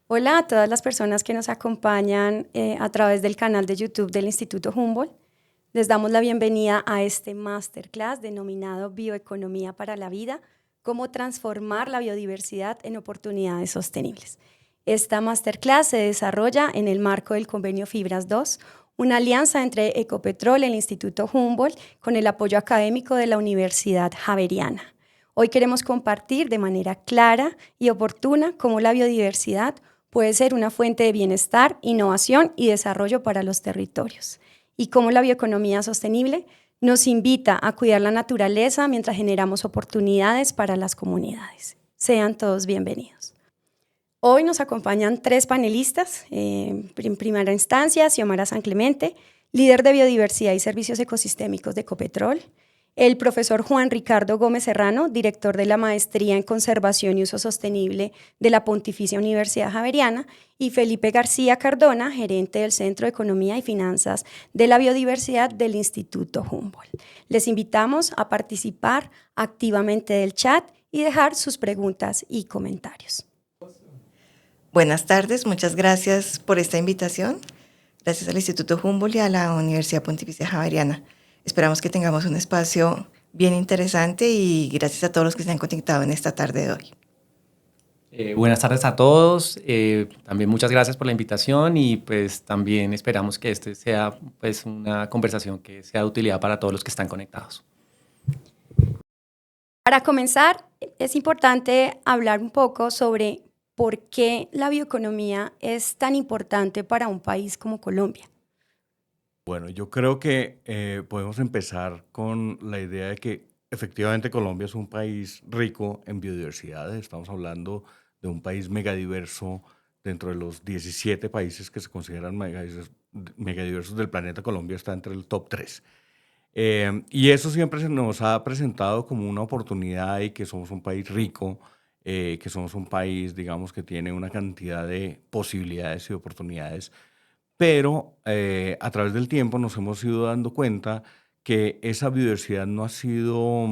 Hola a todas las personas que nos acompañan a través del canal de YouTube del Instituto Humboldt. Les damos la bienvenida a este masterclass denominado Bioeconomía para la Vida, cómo transformar la biodiversidad en oportunidades sostenibles. Esta masterclass se desarrolla en el marco del convenio Fibras 2, una alianza entre Ecopetrol, el Instituto Humboldt, con el apoyo académico de la Universidad Javeriana. Hoy queremos compartir de manera clara y oportuna cómo la biodiversidad puede ser una fuente de bienestar, innovación y desarrollo para los territorios. Y cómo la bioeconomía sostenible nos invita a cuidar la naturaleza mientras generamos oportunidades para las comunidades. Sean todos bienvenidos. Hoy nos acompañan 3 panelistas. En primera instancia, Xiomara San Clemente, líder de biodiversidad y servicios ecosistémicos de Ecopetrol. El profesor Juan Ricardo Gómez Serrano, director de la Maestría en Conservación y Uso Sostenible de la Pontificia Universidad Javeriana, y Felipe García Cardona, gerente del Centro de Economía y Finanzas de la Biodiversidad del Instituto Humboldt. Les invitamos a participar activamente del chat y dejar sus preguntas y comentarios. Buenas tardes, muchas gracias por esta invitación. Gracias al Instituto Humboldt y a la Universidad Pontificia Javeriana. Esperamos que tengamos un espacio bien interesante y gracias a todos los que se han conectado en esta tarde de hoy. Buenas tardes a todos. También muchas gracias por la invitación y pues también esperamos que este sea pues una conversación que sea de utilidad para todos los que están conectados. Para comenzar, es importante hablar un poco sobre por qué la bioeconomía es tan importante para un país como Colombia. Bueno, yo creo que podemos empezar con la idea de que efectivamente Colombia es un país rico en biodiversidad. Estamos hablando de un país megadiverso dentro de los 17 países que se consideran megadiversos del planeta. Colombia está entre el top 3. Y eso siempre se nos ha presentado como una oportunidad y que somos un país rico, que somos un país, digamos, que tiene una cantidad de posibilidades y oportunidades, pero a través del tiempo nos hemos ido dando cuenta que esa biodiversidad no ha sido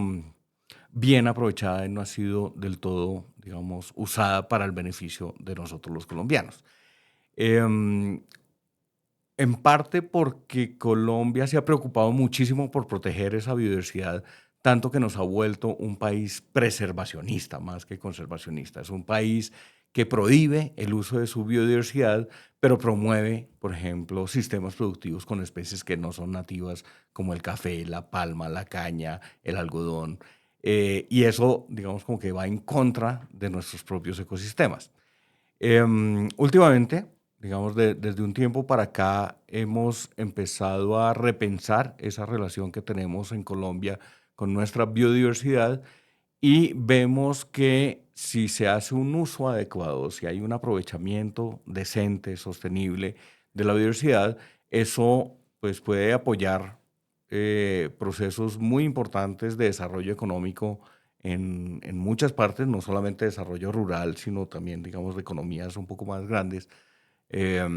bien aprovechada y no ha sido del todo, digamos, usada para el beneficio de nosotros los colombianos. Em, en parte porque Colombia se ha preocupado muchísimo por proteger esa biodiversidad, tanto que nos ha vuelto un país preservacionista más que conservacionista. Es un país que prohíbe el uso de su biodiversidad, pero promueve, por ejemplo, sistemas productivos con especies que no son nativas, como el café, la palma, la caña, el algodón. Y eso, digamos, como que va en contra de nuestros propios ecosistemas. Últimamente, digamos, desde un tiempo para acá, hemos empezado a repensar esa relación que tenemos en Colombia con nuestra biodiversidad y vemos que si se hace un uso adecuado, si hay un aprovechamiento decente, sostenible de la biodiversidad, eso pues, puede apoyar procesos muy importantes de desarrollo económico en muchas partes, no solamente desarrollo rural, sino también, digamos, de economías un poco más grandes eh,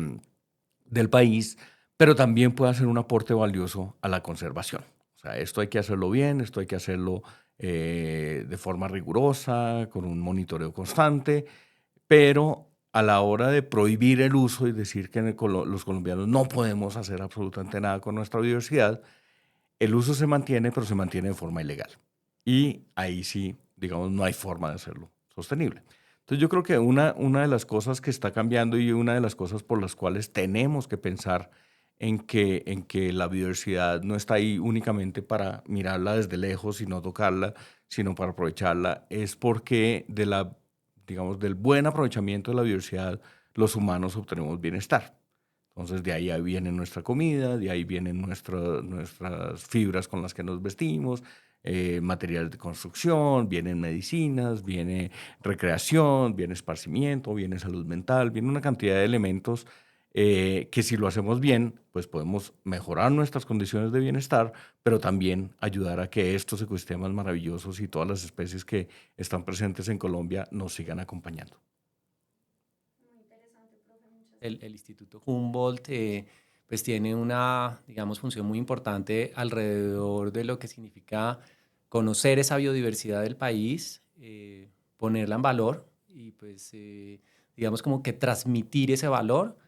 del país, pero también puede hacer un aporte valioso a la conservación. O sea, esto hay que hacerlo bien, esto hay que hacerlo de forma rigurosa, con un monitoreo constante, pero a la hora de prohibir el uso y decir que los colombianos no podemos hacer absolutamente nada con nuestra biodiversidad, el uso se mantiene, pero se mantiene de forma ilegal. Y ahí sí, digamos, no hay forma de hacerlo sostenible. Entonces yo creo que una de las cosas que está cambiando y una de las cosas por las cuales tenemos que pensar en que la biodiversidad no está ahí únicamente para mirarla desde lejos y no tocarla, sino para aprovecharla, es porque digamos, del buen aprovechamiento de la biodiversidad, los humanos obtenemos bienestar. Entonces de ahí viene nuestra comida, de ahí vienen nuestras fibras con las que nos vestimos, materiales de construcción, vienen medicinas, viene recreación, viene esparcimiento, viene salud mental, viene una cantidad de elementos que si lo hacemos bien, pues podemos mejorar nuestras condiciones de bienestar, pero también ayudar a que estos ecosistemas maravillosos y todas las especies que están presentes en Colombia nos sigan acompañando. El Instituto Humboldt pues tiene una, digamos, función muy importante alrededor de lo que significa conocer esa biodiversidad del país, ponerla en valor y pues digamos, como que transmitir ese valor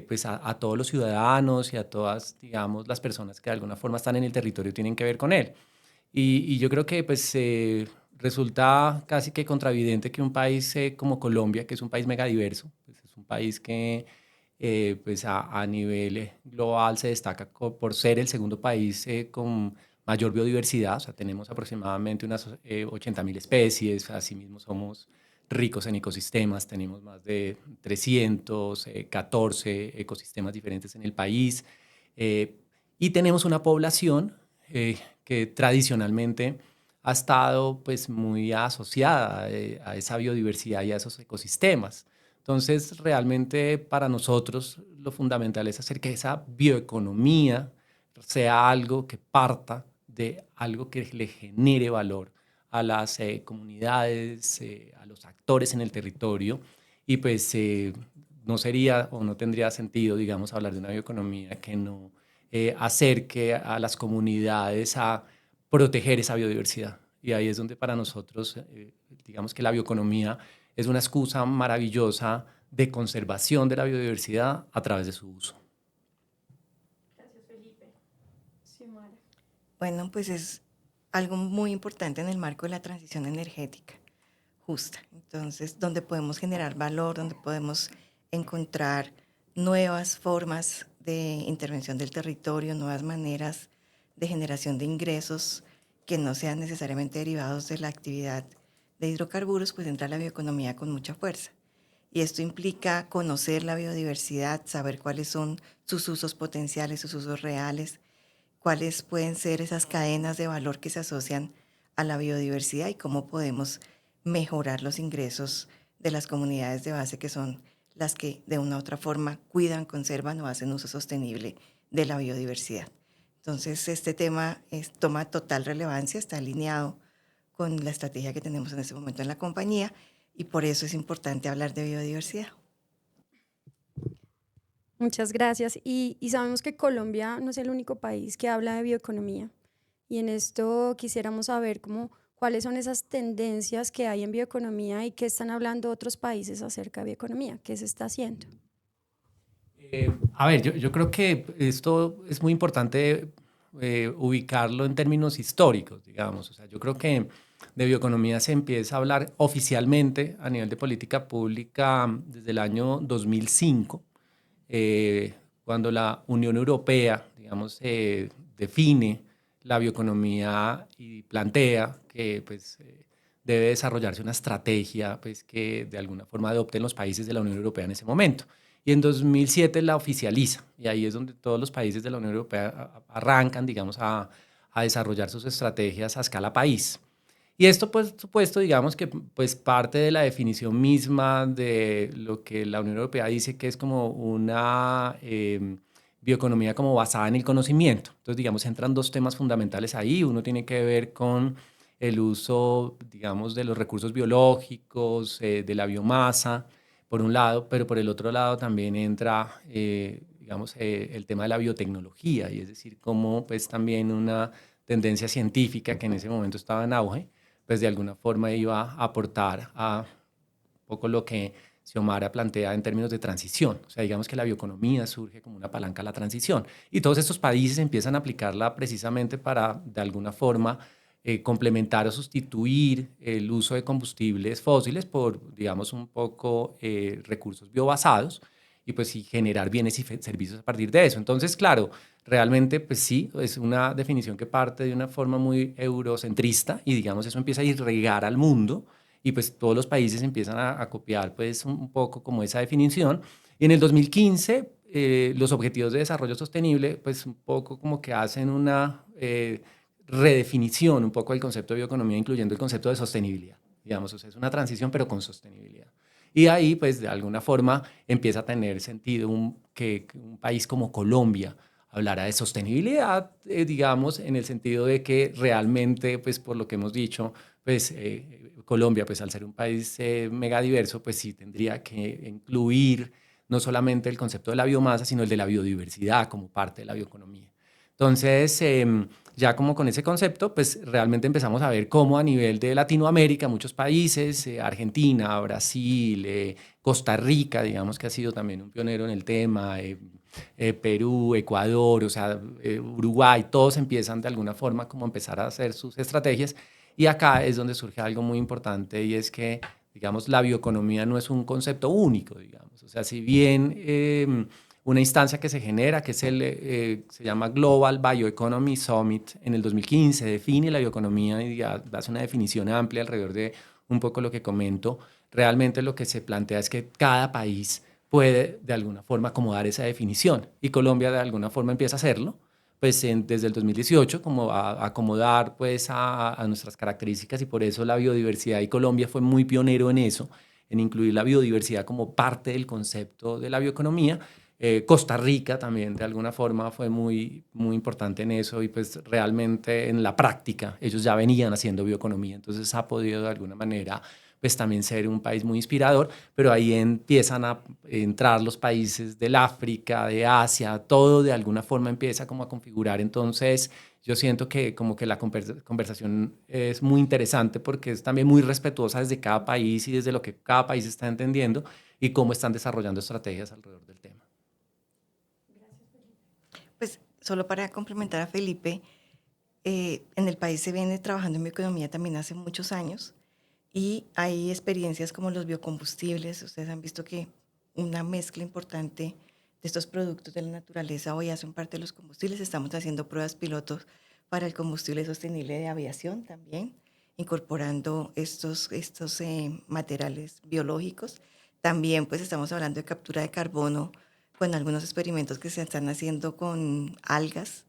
pues a todos los ciudadanos y a todas, digamos, las personas que de alguna forma están en el territorio y tienen que ver con él. Y yo creo que pues resulta casi que contravidente que un país como Colombia, que es un país megadiverso, pues es un país que pues a nivel global se destaca por ser el segundo país con mayor biodiversidad, o sea, tenemos aproximadamente unas 80.000 especies, asimismo somos ricos en ecosistemas, tenemos más de 314 ecosistemas diferentes en el país y tenemos una población que tradicionalmente ha estado pues muy asociada a esa biodiversidad y a esos ecosistemas. Entonces, realmente para nosotros lo fundamental es hacer que esa bioeconomía sea algo que parta de algo que le genere valor a las comunidades, a los actores en el territorio y pues no sería o no tendría sentido, digamos, hablar de una bioeconomía que no acerque a las comunidades a proteger esa biodiversidad. Y ahí es donde para nosotros, digamos que la bioeconomía es una excusa maravillosa de conservación de la biodiversidad a través de su uso. Gracias, Felipe. Xiomara. Bueno, pues es algo muy importante en el marco de la transición energética justa. Entonces, donde podemos generar valor, donde podemos encontrar nuevas formas de intervención del territorio, nuevas maneras de generación de ingresos que no sean necesariamente derivados de la actividad de hidrocarburos, pues entra la bioeconomía con mucha fuerza. Y esto implica conocer la biodiversidad, saber cuáles son sus usos potenciales, sus usos reales, cuáles pueden ser esas cadenas de valor que se asocian a la biodiversidad y cómo podemos mejorar los ingresos de las comunidades de base que son las que de una u otra forma cuidan, conservan o hacen uso sostenible de la biodiversidad. Entonces, este tema toma total relevancia, está alineado con la estrategia que tenemos en este momento en la compañía y por eso es importante hablar de biodiversidad. Muchas gracias. Y sabemos que Colombia no es el único país que habla de bioeconomía. Y en esto quisiéramos saber cuáles son esas tendencias que hay en bioeconomía y qué están hablando otros países acerca de bioeconomía, qué se está haciendo. A ver, yo creo que esto es muy importante ubicarlo en términos históricos, digamos. O sea, yo creo que de bioeconomía se empieza a hablar oficialmente a nivel de política pública desde el año 2005, cuando la Unión Europea, digamos, define la bioeconomía y plantea que pues, debe desarrollarse una estrategia pues, que de alguna forma adopten los países de la Unión Europea en ese momento. Y en 2007 la oficializa, y ahí es donde todos los países de la Unión Europea arrancan, digamos, a desarrollar sus estrategias a escala país. Y esto, por supuesto, digamos que pues parte de la definición misma de lo que la Unión Europea dice que es como una bioeconomía como basada en el conocimiento. Entonces, digamos, entran dos temas fundamentales ahí. Uno tiene que ver con el uso, digamos, de los recursos biológicos, de la biomasa, por un lado, pero por el otro lado también entra, digamos, el tema de la biotecnología, y es decir, cómo pues también una tendencia científica que en ese momento estaba en auge, pues de alguna forma iba a aportar a un poco lo que Xiomara plantea en términos de transición. O sea, digamos que la bioeconomía surge como una palanca a la transición y todos estos países empiezan a aplicarla precisamente para, de alguna forma, complementar o sustituir el uso de combustibles fósiles por, digamos, un poco recursos biobasados y pues sí, generar bienes y servicios a partir de eso. Entonces, claro, realmente pues sí, es una definición que parte de una forma muy eurocentrista y digamos eso empieza a irrigar al mundo y pues todos los países empiezan a copiar pues un poco como esa definición. Y en el 2015 los objetivos de desarrollo sostenible pues un poco como que hacen una redefinición un poco del concepto de bioeconomía, incluyendo el concepto de sostenibilidad. Digamos, o sea, es una transición, pero con sostenibilidad. Y ahí, pues, de alguna forma, empieza a tener sentido que un país como Colombia hablara de sostenibilidad, digamos, en el sentido de que realmente, pues, por lo que hemos dicho, pues, Colombia, pues, al ser un país megadiverso, pues, sí tendría que incluir no solamente el concepto de la biomasa, sino el de la biodiversidad como parte de la bioeconomía. Entonces, ya como con ese concepto, pues realmente empezamos a ver cómo a nivel de Latinoamérica, muchos países, Argentina, Brasil, Costa Rica, digamos que ha sido también un pionero en el tema, Perú, Ecuador, o sea, Uruguay, todos empiezan de alguna forma como a empezar a hacer sus estrategias y acá es donde surge algo muy importante y es que, digamos, la bioeconomía no es un concepto único, digamos, o sea, si bien una instancia que se genera, que es se llama Global Bioeconomy Summit en el 2015, define la bioeconomía y hace una definición amplia alrededor de un poco lo que comento. Realmente lo que se plantea es que cada país puede de alguna forma acomodar esa definición y Colombia de alguna forma empieza a hacerlo, pues desde el 2018 como a acomodar pues a nuestras características y por eso la biodiversidad y Colombia fue muy pionero en eso, en incluir la biodiversidad como parte del concepto de la bioeconomía. Costa Rica también de alguna forma fue muy, muy importante en eso y pues realmente en la práctica ellos ya venían haciendo bioeconomía, entonces ha podido de alguna manera pues también ser un país muy inspirador, pero ahí empiezan a entrar los países del África, de Asia, todo de alguna forma empieza como a configurar, entonces yo siento que como que la conversación es muy interesante porque es también muy respetuosa desde cada país y desde lo que cada país está entendiendo y cómo están desarrollando estrategias alrededor del tema. Pues solo para complementar a Felipe, en el país se viene trabajando en bioeconomía también hace muchos años y hay experiencias como los biocombustibles. Ustedes han visto que una mezcla importante de estos productos de la naturaleza hoy hacen parte de los combustibles. Estamos haciendo pruebas pilotos para el combustible sostenible de aviación también, incorporando estos materiales biológicos. También pues estamos hablando de captura de carbono con algunos experimentos que se están haciendo con algas.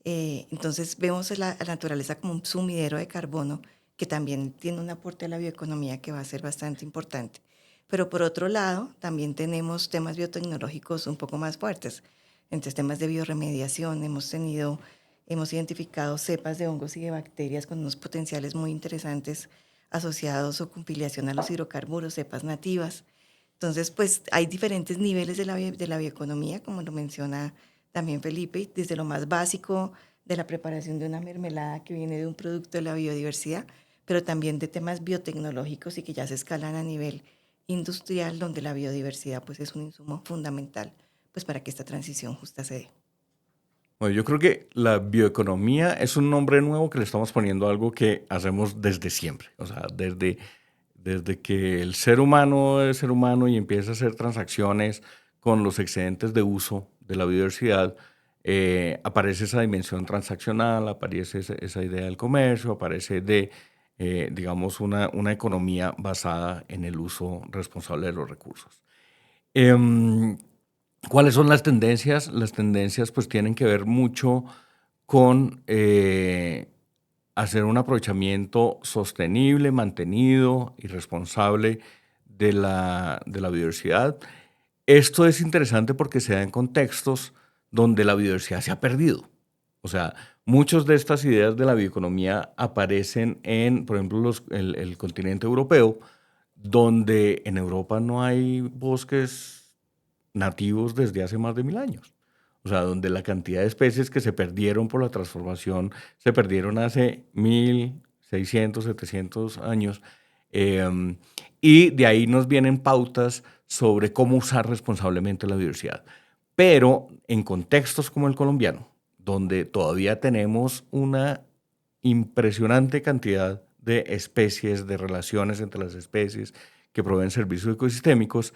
Entonces vemos a la naturaleza como un sumidero de carbono que también tiene un aporte a la bioeconomía que va a ser bastante importante. Pero por otro lado, también tenemos temas biotecnológicos un poco más fuertes. Entonces, temas de bioremediación, hemos identificado cepas de hongos y de bacterias con unos potenciales muy interesantes asociados o con filiación a los hidrocarburos, cepas nativas. Entonces, pues hay diferentes niveles de la bioeconomía, como lo menciona también Felipe, desde lo más básico de la preparación de una mermelada que viene de un producto de la biodiversidad, pero también de temas biotecnológicos y que ya se escalan a nivel industrial, donde la biodiversidad pues, es un insumo fundamental pues, para que esta transición justa se dé. Bueno, yo creo que la bioeconomía es un nombre nuevo que le estamos poniendo a algo que hacemos desde siempre, o sea, desde que el ser humano es ser humano y empieza a hacer transacciones con los excedentes de uso de la biodiversidad, aparece esa dimensión transaccional, aparece esa idea del comercio, aparece digamos, una economía basada en el uso responsable de los recursos. ¿Cuáles son las tendencias? Las tendencias pues tienen que ver mucho con hacer un aprovechamiento sostenible, mantenido y responsable de la biodiversidad. Esto es interesante porque se da en contextos donde la biodiversidad se ha perdido. O sea, muchas de estas ideas de la bioeconomía aparecen en, por ejemplo, el continente europeo, donde en Europa no hay bosques nativos desde hace más de 1000 años. O sea, donde la cantidad de especies que se perdieron por la transformación se perdieron hace 1600, 700 años. Y de ahí nos vienen pautas sobre cómo usar responsablemente la biodiversidad. Pero en contextos como el colombiano, donde todavía tenemos una impresionante cantidad de especies, de relaciones entre las especies que proveen servicios ecosistémicos,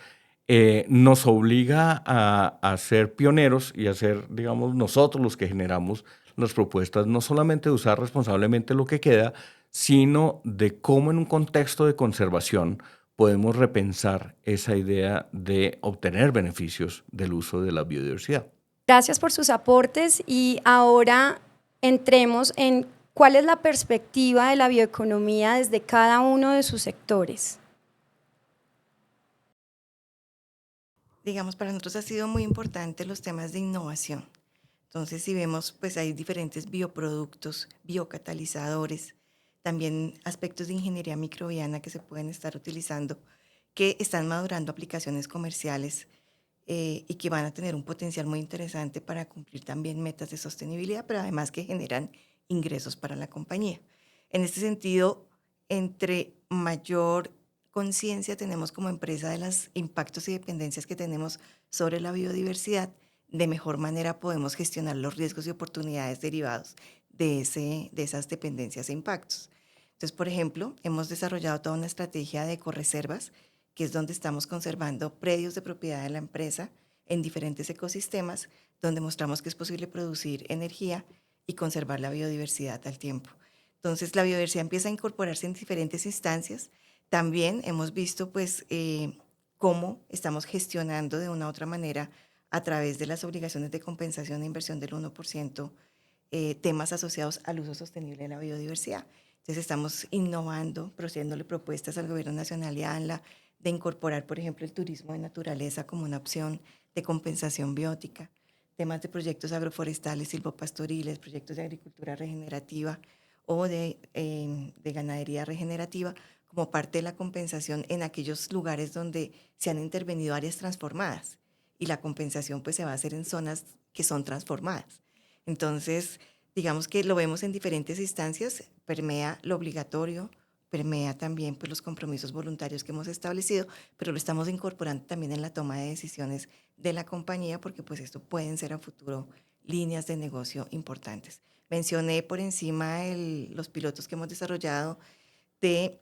nos obliga a ser pioneros y a ser, digamos, nosotros los que generamos las propuestas, no solamente de usar responsablemente lo que queda, sino de cómo en un contexto de conservación podemos repensar esa idea de obtener beneficios del uso de la biodiversidad. Gracias por sus aportes y ahora entremos en cuál es la perspectiva de la bioeconomía desde cada uno de sus sectores. Digamos, para nosotros ha sido muy importante los temas de innovación. Entonces, si vemos, pues hay diferentes bioproductos, biocatalizadores, también aspectos de ingeniería microbiana que se pueden estar utilizando, que están madurando aplicaciones comerciales y que van a tener un potencial muy interesante para cumplir también metas de sostenibilidad, pero además que generan ingresos para la compañía. En este sentido, entre mayor conciencia tenemos como empresa de los impactos y dependencias que tenemos sobre la biodiversidad, de mejor manera podemos gestionar los riesgos y oportunidades derivados de esas dependencias e impactos. Entonces, por ejemplo, hemos desarrollado toda una estrategia de ecorreservas, que es donde estamos conservando predios de propiedad de la empresa en diferentes ecosistemas, donde mostramos que es posible producir energía y conservar la biodiversidad al tiempo. Entonces, la biodiversidad empieza a incorporarse en diferentes instancias. También hemos visto, pues, cómo estamos gestionando de una u otra manera a través de las obligaciones de compensación e inversión del 1%, temas asociados al uso sostenible de la biodiversidad. Entonces estamos innovando, procediéndole propuestas al Gobierno Nacional y a ANLA de incorporar, por ejemplo, el turismo de naturaleza como una opción de compensación biótica, temas de proyectos agroforestales, silvopastoriles, proyectos de agricultura regenerativa o de ganadería regenerativa como parte de la compensación en aquellos lugares donde se han intervenido áreas transformadas, y la compensación pues se va a hacer en zonas que son transformadas. Entonces, digamos que lo vemos en diferentes instancias, permea lo obligatorio, permea también pues, los compromisos voluntarios que hemos establecido, pero lo estamos incorporando también en la toma de decisiones de la compañía, porque pues esto pueden ser a futuro líneas de negocio importantes. Mencioné por encima los pilotos que hemos desarrollado de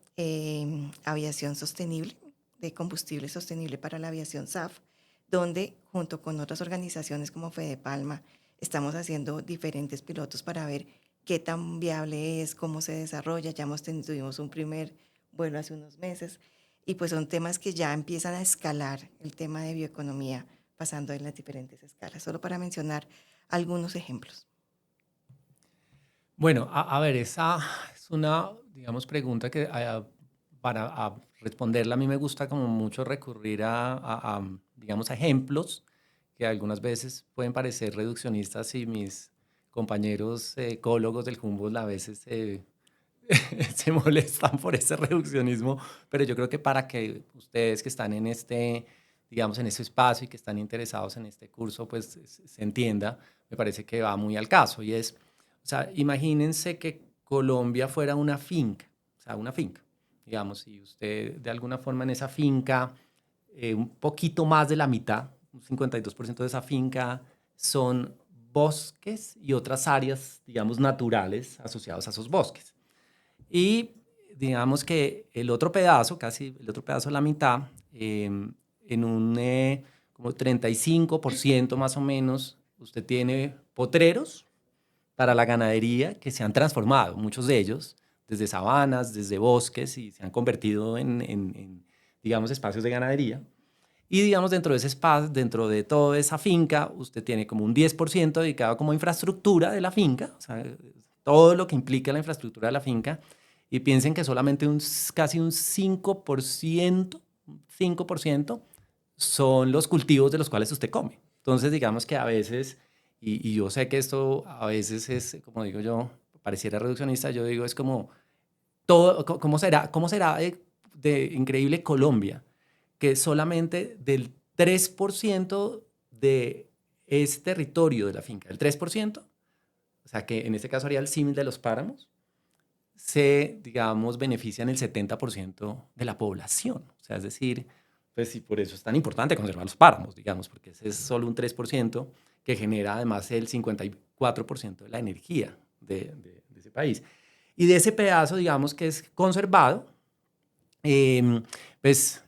aviación sostenible, de combustible sostenible para la aviación SAF, donde junto con otras organizaciones como Fede Palma estamos haciendo diferentes pilotos para ver qué tan viable es, cómo se desarrolla. Ya tuvimos un primer vuelo hace unos meses y pues son temas que ya empiezan a escalar el tema de bioeconomía, pasando en las diferentes escalas, solo para mencionar algunos ejemplos. Bueno, a ver, esa es una, digamos, pregunta que para responderla a mí me gusta como mucho recurrir digamos, a ejemplos que algunas veces pueden parecer reduccionistas y mis compañeros ecólogos del Humboldt a veces se molestan por ese reduccionismo, pero yo creo que para que ustedes que están en digamos, en este espacio y que están interesados en este curso, pues se entienda, me parece que va muy al caso. Y es, o sea, imagínense que Colombia fuera una finca, o sea, una finca, digamos, y usted de alguna forma en esa finca, un poquito más de la mitad, un 52% de esa finca son bosques y otras áreas, digamos, naturales asociadas a esos bosques. Y digamos que el otro pedazo, casi el otro pedazo de la mitad, en un como 35% más o menos, usted tiene potreros para la ganadería que se han transformado, muchos de ellos, desde sabanas, desde bosques, y se han convertido digamos, espacios de ganadería. Y digamos, dentro de ese espacio, dentro de toda esa finca, usted tiene como un 10% dedicado como infraestructura de la finca, o sea, todo lo que implica la infraestructura de la finca, y piensen que solamente casi un 5% son los cultivos de los cuales usted come. Entonces, digamos que a veces, y yo sé que esto a veces es, como digo yo, pareciera reduccionista, yo digo, es como, ¿cómo será de increíble Colombia? Que solamente del 3% de ese territorio de la finca, el 3%, o sea que en este caso haría el símil de los páramos, digamos, benefician el 70% de la población. O sea, es decir, pues sí, por eso es tan importante conservar los páramos, digamos, porque ese es solo un 3% que genera además el 54% de la energía de ese país. Y de ese pedazo, digamos, que es conservado, pues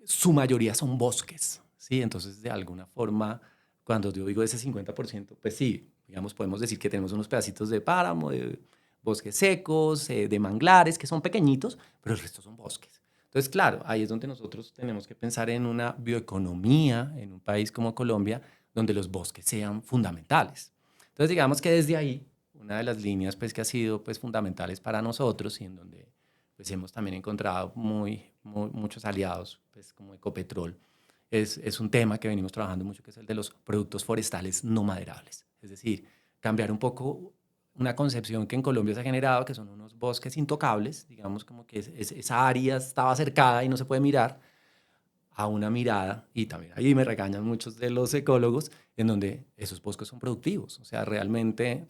su mayoría son bosques, ¿sí? Entonces, de alguna forma, cuando yo digo ese 50%, pues sí, digamos, podemos decir que tenemos unos pedacitos de páramo, de bosques secos, de manglares, que son pequeñitos, pero el resto son bosques. Entonces, claro, ahí es donde nosotros tenemos que pensar en una bioeconomía en un país como Colombia, donde los bosques sean fundamentales. Entonces, digamos que desde ahí, una de las líneas pues, que ha sido pues, fundamentales para nosotros y en donde pues, hemos también encontrado muchos aliados, pues, como Ecopetrol, es un tema que venimos trabajando mucho, que es el de los productos forestales no maderables. Es decir, cambiar un poco una concepción que en Colombia se ha generado, que son unos bosques intocables, digamos como que esa área estaba cercada y no se puede mirar, a una mirada, y también ahí me regañan muchos de los ecólogos, en donde esos bosques son productivos. O sea, realmente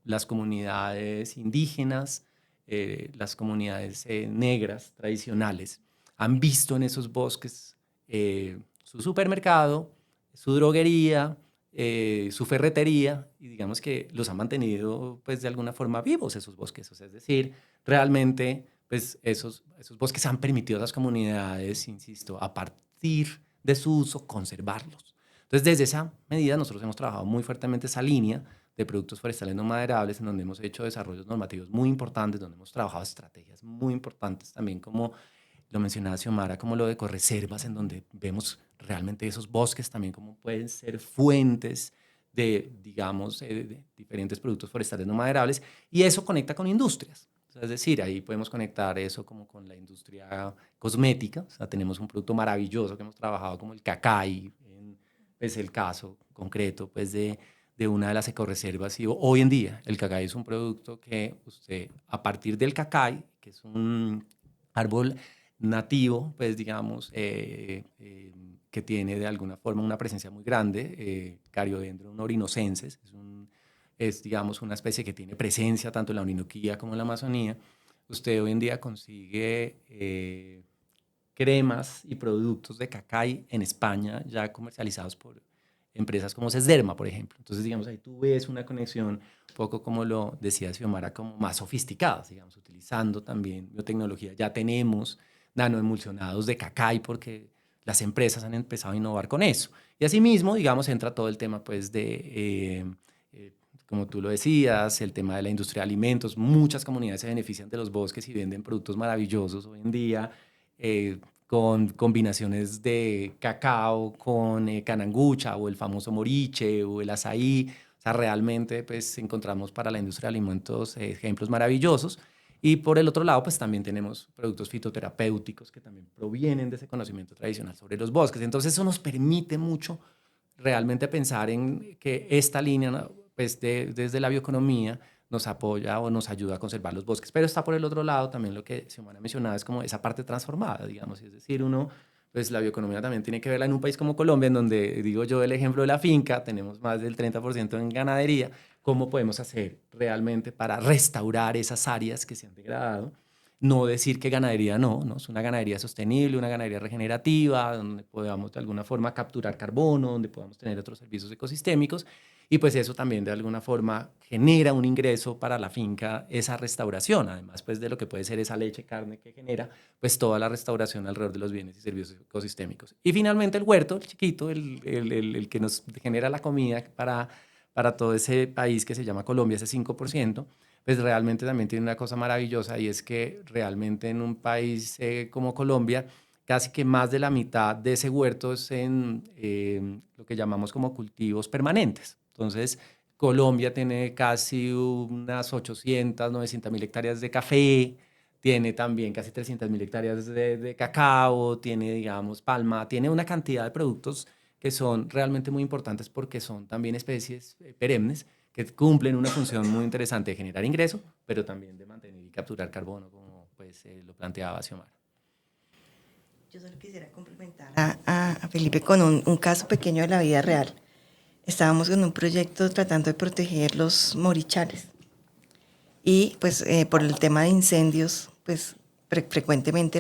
las comunidades indígenas, las comunidades negras tradicionales, han visto en esos bosques su supermercado, su droguería, su ferretería, y digamos que los han mantenido pues de alguna forma vivos esos bosques. O sea, es decir, realmente pues esos bosques han permitido a las comunidades, insisto, a partir de su uso, conservarlos. Entonces, desde esa medida nosotros hemos trabajado muy fuertemente esa línea de productos forestales no maderables, en donde hemos hecho desarrollos normativos muy importantes, donde hemos trabajado estrategias muy importantes también, como lo mencionaba Xiomara, como lo de ecoreservas, en donde vemos realmente esos bosques también como pueden ser fuentes de, digamos, de diferentes productos forestales no maderables, y eso conecta con industrias. O sea, es decir, ahí podemos conectar eso como con la industria cosmética. O sea, tenemos un producto maravilloso que hemos trabajado como el cacay, es el caso concreto pues de una de las ecoreservas, y hoy en día el cacay es un producto que usted, a partir del cacay, que es un árbol nativo, pues digamos, que tiene de alguna forma una presencia muy grande, Cariodendron orinocenses, es digamos una especie que tiene presencia tanto en la Orinoquía como en la Amazonía. Usted hoy en día consigue cremas y productos de cacay en España ya comercializados por empresas como Sesderma, por ejemplo. Entonces, digamos, ahí tú ves una conexión, un poco como lo decía Xiomara, como más sofisticada, digamos, utilizando también biotecnología. Ya tenemos nanoemulsionados de cacay porque las empresas han empezado a innovar con eso. Y asimismo, digamos, entra todo el tema, pues, como tú lo decías, el tema de la industria de alimentos. Muchas comunidades se benefician de los bosques y venden productos maravillosos hoy en día, con combinaciones de cacao con canangucha o el famoso moriche o el azaí. O sea, realmente pues encontramos para la industria de alimentos ejemplos maravillosos. Y por el otro lado, pues también tenemos productos fitoterapéuticos que también provienen de ese conocimiento tradicional sobre los bosques. Entonces eso nos permite mucho realmente pensar en que esta línea, pues desde la bioeconomía, nos apoya o nos ayuda a conservar los bosques. Pero está por el otro lado también lo que Xiomara mencionaba, es como esa parte transformada, digamos. Es decir, pues la bioeconomía también tiene que verla en un país como Colombia, en donde, digo yo, el ejemplo de la finca, tenemos más del 30% en ganadería. ¿Cómo podemos hacer realmente para restaurar esas áreas que se han degradado? No decir que ganadería no, es una ganadería sostenible, una ganadería regenerativa, donde podamos de alguna forma capturar carbono, donde podamos tener otros servicios ecosistémicos, y pues eso también de alguna forma genera un ingreso para la finca, esa restauración, además pues de lo que puede ser esa leche, carne que genera, pues toda la restauración alrededor de los bienes y servicios ecosistémicos. Y finalmente el huerto, el chiquito, el que nos genera la comida para todo ese país que se llama Colombia, ese 5%, pues realmente también tiene una cosa maravillosa, y es que realmente en un país como Colombia, casi que más de la mitad de ese huerto es en lo que llamamos como cultivos permanentes. Entonces, Colombia tiene casi unas 800, 900 mil hectáreas de café, tiene también casi 300 mil hectáreas de cacao, tiene, digamos, palma, tiene una cantidad de productos que son realmente muy importantes porque son también especies perennes que cumplen una función muy interesante de generar ingreso, pero también de mantener y capturar carbono, como pues, lo planteaba Xiomara. Yo solo quisiera complementar a Felipe con un caso pequeño de la vida real. Estábamos en un proyecto tratando de proteger los morichales y pues por el tema de incendios, pues frecuentemente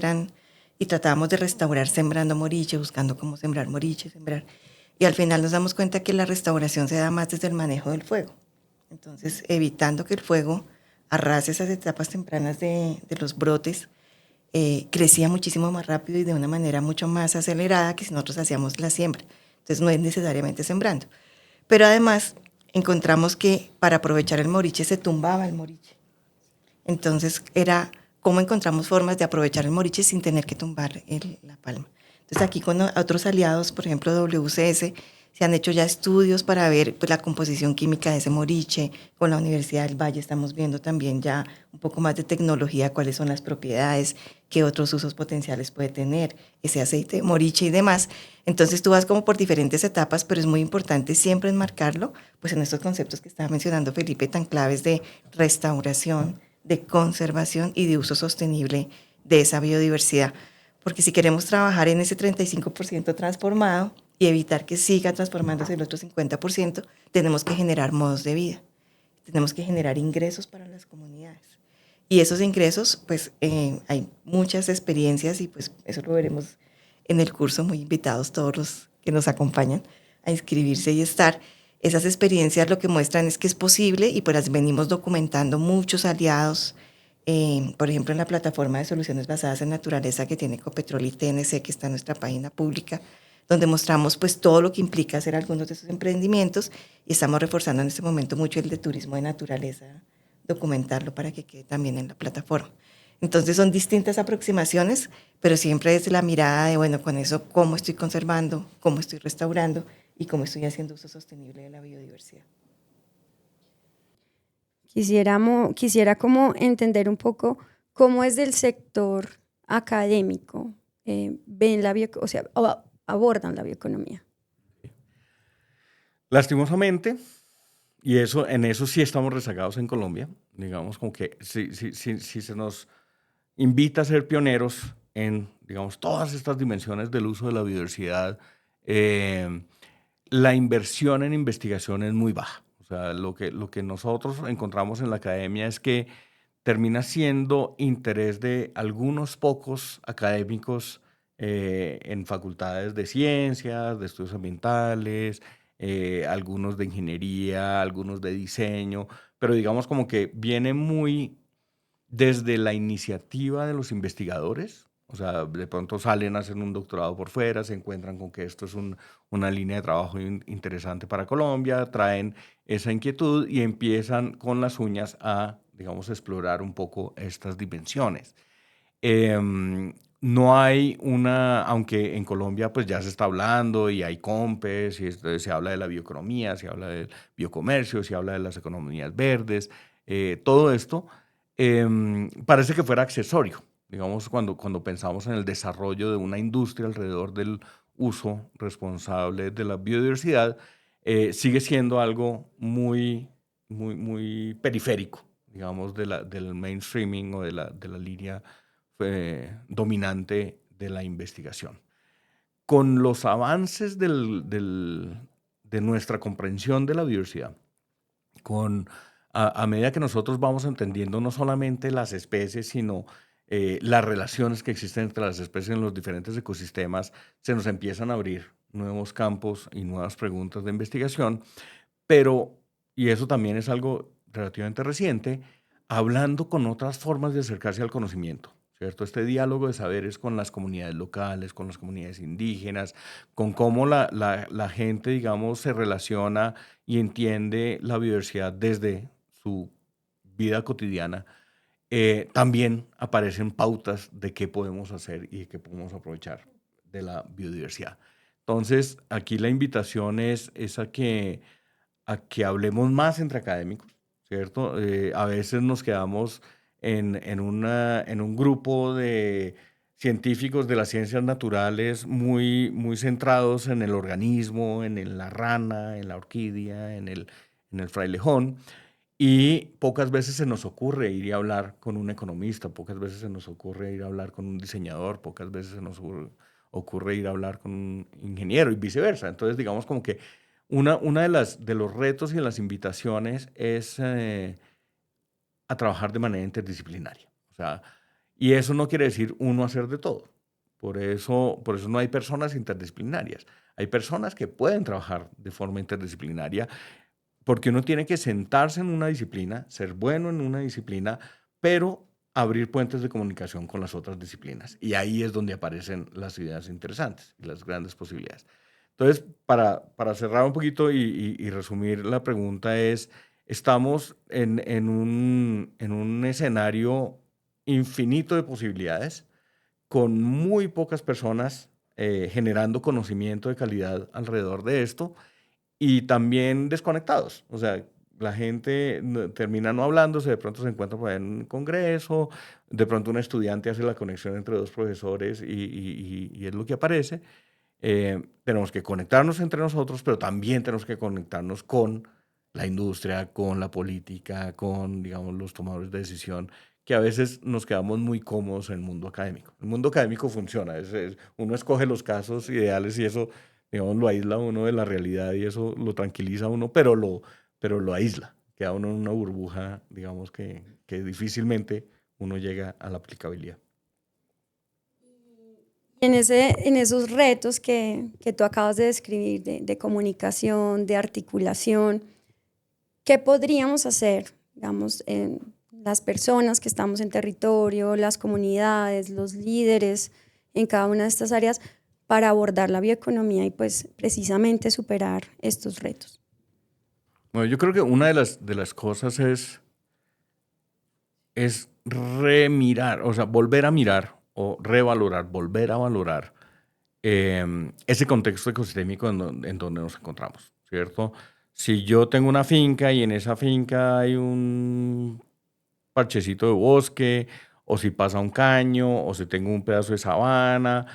y tratábamos de restaurar sembrando moriche, buscando cómo sembrar moriche, y al final nos damos cuenta que la restauración se da más desde el manejo del fuego. Entonces, evitando que el fuego arrase esas etapas tempranas de los brotes, crecía muchísimo más rápido y de una manera mucho más acelerada que si nosotros hacíamos la siembra. Entonces, no es necesariamente sembrando. Pero además, encontramos que para aprovechar el moriche se tumbaba el moriche. Entonces, era cómo encontramos formas de aprovechar el moriche sin tener que tumbar la palma. Entonces, aquí con otros aliados, por ejemplo, WCS, se han hecho ya estudios para ver pues, la composición química de ese moriche. Con la Universidad del Valle estamos viendo también ya un poco más de tecnología, cuáles son las propiedades, qué otros usos potenciales puede tener ese aceite de moriche y demás. Entonces tú vas como por diferentes etapas, pero es muy importante siempre enmarcarlo pues, en estos conceptos que estaba mencionando Felipe, tan claves de restauración, de conservación y de uso sostenible de esa biodiversidad. Porque si queremos trabajar en ese 35% transformado y evitar que siga transformándose el otro 50%, tenemos que generar modos de vida. tenemos que generar ingresos para las comunidades. Y esos ingresos, pues hay muchas experiencias y pues eso lo veremos en el curso, muy invitados todos los que nos acompañan a inscribirse y estar. Esas experiencias lo que muestran es que es posible y pues las venimos documentando muchos aliados, por ejemplo en la plataforma de soluciones basadas en naturaleza que tiene Ecopetrol y TNC, que está en nuestra página pública, donde mostramos pues todo lo que implica hacer algunos de esos emprendimientos y estamos reforzando en este momento mucho el de turismo de naturaleza, documentarlo para que quede también en la plataforma. Entonces son distintas aproximaciones, pero siempre desde la mirada de, bueno, con eso, cómo estoy conservando, cómo estoy restaurando y cómo estoy haciendo uso sostenible de la biodiversidad. Quisiera como entender un poco cómo es del sector académico ven o sea, abordan la bioeconomía. Lastimosamente, y en eso sí estamos rezagados en Colombia, digamos como que si se nos invita a ser pioneros en, digamos, todas estas dimensiones del uso de la biodiversidad, la inversión en investigación es muy baja. O sea, lo que nosotros encontramos en la academia es que termina siendo interés de algunos pocos académicos en facultades de ciencias, de estudios ambientales, algunos de ingeniería, algunos de diseño, pero digamos como que viene muy desde la iniciativa de los investigadores. O sea, de pronto salen a hacer un doctorado por fuera, se encuentran con que esto es una línea de trabajo interesante para Colombia, traen esa inquietud y empiezan con las uñas a, digamos, explorar un poco estas dimensiones. No hay aunque en Colombia pues ya se está hablando y hay COMPES, y se habla de la bioeconomía, se habla del biocomercio, se habla de las economías verdes, todo esto parece que fuera accesorio. Digamos, cuando pensamos en el desarrollo de una industria alrededor del uso responsable de la biodiversidad, sigue siendo algo muy periférico, digamos, del mainstreaming o de la línea dominante de la investigación. Con los avances de nuestra comprensión de la biodiversidad, a medida que nosotros vamos entendiendo no solamente las especies, sino las relaciones que existen entre las especies en los diferentes ecosistemas, se nos empiezan a abrir nuevos campos y nuevas preguntas de investigación, pero, y eso también es algo relativamente reciente, hablando con otras formas de acercarse al conocimiento, ¿cierto? Este diálogo de saberes con las comunidades locales, con las comunidades indígenas, con cómo la gente, digamos, se relaciona y entiende la biodiversidad desde su vida cotidiana, también aparecen pautas de qué podemos hacer y de qué podemos aprovechar de la biodiversidad. Entonces, aquí la invitación es a que hablemos más entre académicos, ¿cierto? A veces nos quedamos en un grupo de científicos de las ciencias naturales muy centrados en el organismo, la rana, en la orquídea, en el frailejón, y pocas veces se nos ocurre ir a hablar con un economista, pocas veces se nos ocurre ir a hablar con un diseñador, pocas veces se nos ocurre ir a hablar con un ingeniero y viceversa. Entonces, digamos como que una de los retos y de las invitaciones es a trabajar de manera interdisciplinaria. O sea, y eso no quiere decir uno hacer de todo. Por eso no hay personas interdisciplinarias. Hay personas que pueden trabajar de forma interdisciplinaria porque uno tiene que sentarse en una disciplina, ser bueno en una disciplina, pero abrir puentes de comunicación con las otras disciplinas. Y ahí es donde aparecen las ideas interesantes y las grandes posibilidades. Entonces, para cerrar un poquito y resumir la pregunta es, estamos en un escenario infinito de posibilidades, con muy pocas personas generando conocimiento de calidad alrededor de esto y también desconectados. O sea, la gente termina no hablándose, de pronto se encuentra por ahí en un congreso, de pronto un estudiante hace la conexión entre dos profesores y es lo que aparece. Tenemos que conectarnos entre nosotros, pero también tenemos que conectarnos con la industria, con la política, con, digamos, los tomadores de decisión, que a veces nos quedamos muy cómodos en el mundo académico. El mundo académico funciona, uno escoge los casos ideales y eso, digamos, lo aísla a uno de la realidad y eso lo tranquiliza a uno, pero lo aísla. queda uno en una burbuja, digamos que difícilmente uno llega a la aplicabilidad. En esos retos que tú acabas de describir, de comunicación, de articulación, ¿qué podríamos hacer, digamos, en las personas que estamos en territorio, las comunidades, los líderes en cada una de estas áreas para abordar la bioeconomía y pues precisamente superar estos retos? Bueno, yo creo que una de las cosas es remirar, o sea, volver a mirar o revalorar, volver a valorar ese contexto ecosistémico en donde nos encontramos, ¿cierto? Si yo tengo una finca y en esa finca hay un parchecito de bosque, o si pasa un caño, o si tengo un pedazo de sabana,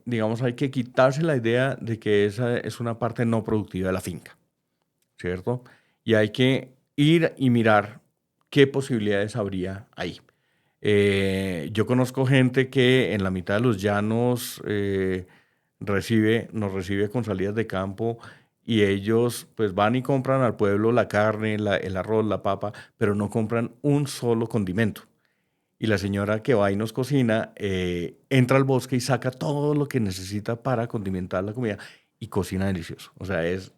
digamos, hay que quitarse la idea de que esa es una parte no productiva de la finca, ¿cierto? Y hay que ir y mirar qué posibilidades habría ahí. Yo conozco gente que en la mitad de los llanos nos recibe con salidas de campo y ellos pues van y compran al pueblo la carne, el arroz, la papa, pero no compran un solo condimento. Y la señora que va y nos cocina entra al bosque y saca todo lo que necesita para condimentar la comida y cocina delicioso. O sea, es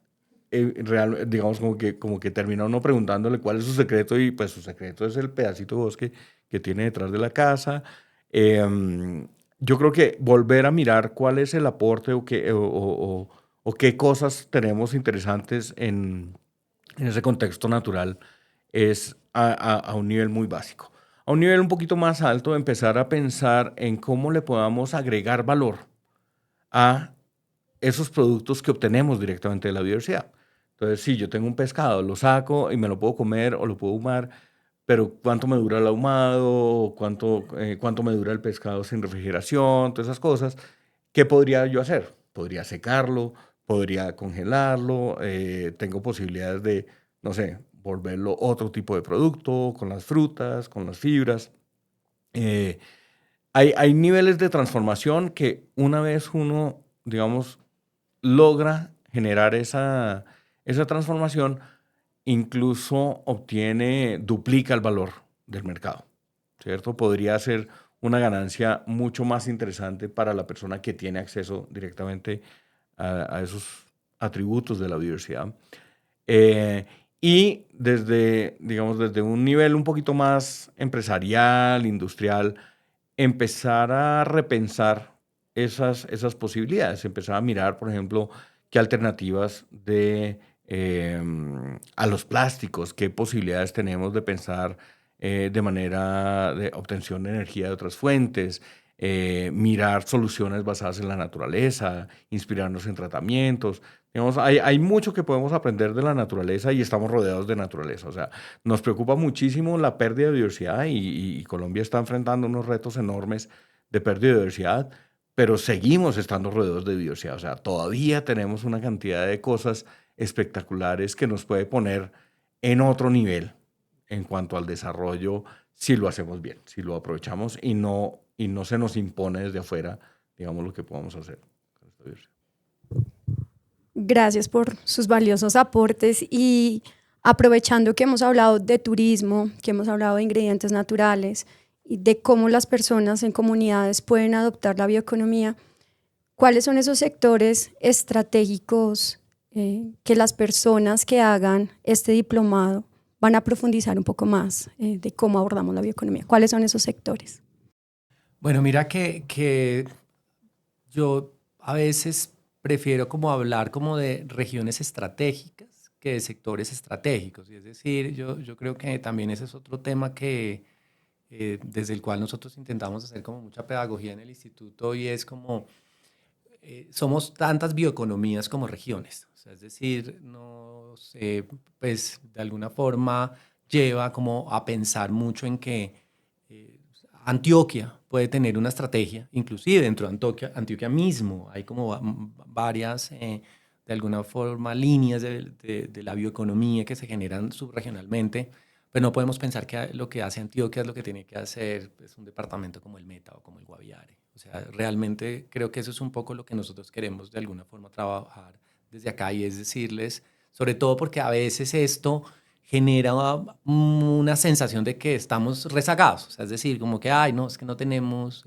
real, digamos como que termina uno preguntándole cuál es su secreto y pues su secreto es el pedacito de bosque que tiene detrás de la casa. Yo creo que volver a mirar cuál es el aporte o qué cosas tenemos interesantes en ese contexto natural es a un nivel muy básico. A un nivel un poquito más alto, empezar a pensar en cómo le podamos agregar valor a esos productos que obtenemos directamente de la biodiversidad. Entonces, si yo tengo un pescado, lo saco y me lo puedo comer o lo puedo ahumar, pero ¿cuánto me dura el ahumado? ¿Cuánto me dura el pescado sin refrigeración? Todas esas cosas. ¿Qué podría yo hacer? Podría secarlo, podría congelarlo, tengo posibilidades de, no sé, volverlo otro tipo de producto, con las frutas, con las fibras. Eh, hay niveles de transformación que una vez uno, digamos, logra generar esa transformación, incluso duplica el valor del mercado, ¿cierto? Podría ser una ganancia mucho más interesante para la persona que tiene acceso directamente a esos atributos de la biodiversidad. Eh, y digamos, desde un nivel un poquito más empresarial, industrial, empezar a repensar esas posibilidades, empezar a mirar, por ejemplo, qué alternativas a los plásticos, qué posibilidades tenemos de pensar de manera de obtención de energía de otras fuentes, mirar soluciones basadas en la naturaleza, inspirarnos en tratamientos. Digamos, hay mucho que podemos aprender de la naturaleza y estamos rodeados de naturaleza. O sea, nos preocupa muchísimo la pérdida de biodiversidad y Colombia está enfrentando unos retos enormes de pérdida de biodiversidad, pero seguimos estando rodeados de biodiversidad. O sea, todavía tenemos una cantidad de cosas espectaculares que nos puede poner en otro nivel en cuanto al desarrollo si lo hacemos bien, si lo aprovechamos y no se nos impone desde afuera, digamos, lo que podamos hacer con esta biodiversidad. Gracias por sus valiosos aportes y aprovechando que hemos hablado de turismo, que hemos hablado de ingredientes naturales y de cómo las personas en comunidades pueden adoptar la bioeconomía, ¿cuáles son esos sectores estratégicos que las personas que hagan este diplomado van a profundizar un poco más de cómo abordamos la bioeconomía? ¿Cuáles son esos sectores? Bueno, mira que yo a veces prefiero como hablar como de regiones estratégicas que de sectores estratégicos. Y es decir, yo creo que también ese es otro tema que desde el cual nosotros intentamos hacer como mucha pedagogía en el instituto y es como somos tantas bioeconomías como regiones. O sea, es decir, pues de alguna forma lleva como a pensar mucho en que Antioquia puede tener una estrategia, inclusive dentro de Antioquia mismo hay como varias, de alguna forma, líneas de la bioeconomía que se generan subregionalmente, pero no podemos pensar que lo que hace Antioquia es lo que tiene que hacer pues, un departamento como el Meta o como el Guaviare. O sea, realmente creo que eso es un poco lo que nosotros queremos de alguna forma trabajar desde acá y es decirles, sobre todo porque a veces esto genera una sensación de que estamos rezagados, o sea, es decir, como que, ay, no, es que no tenemos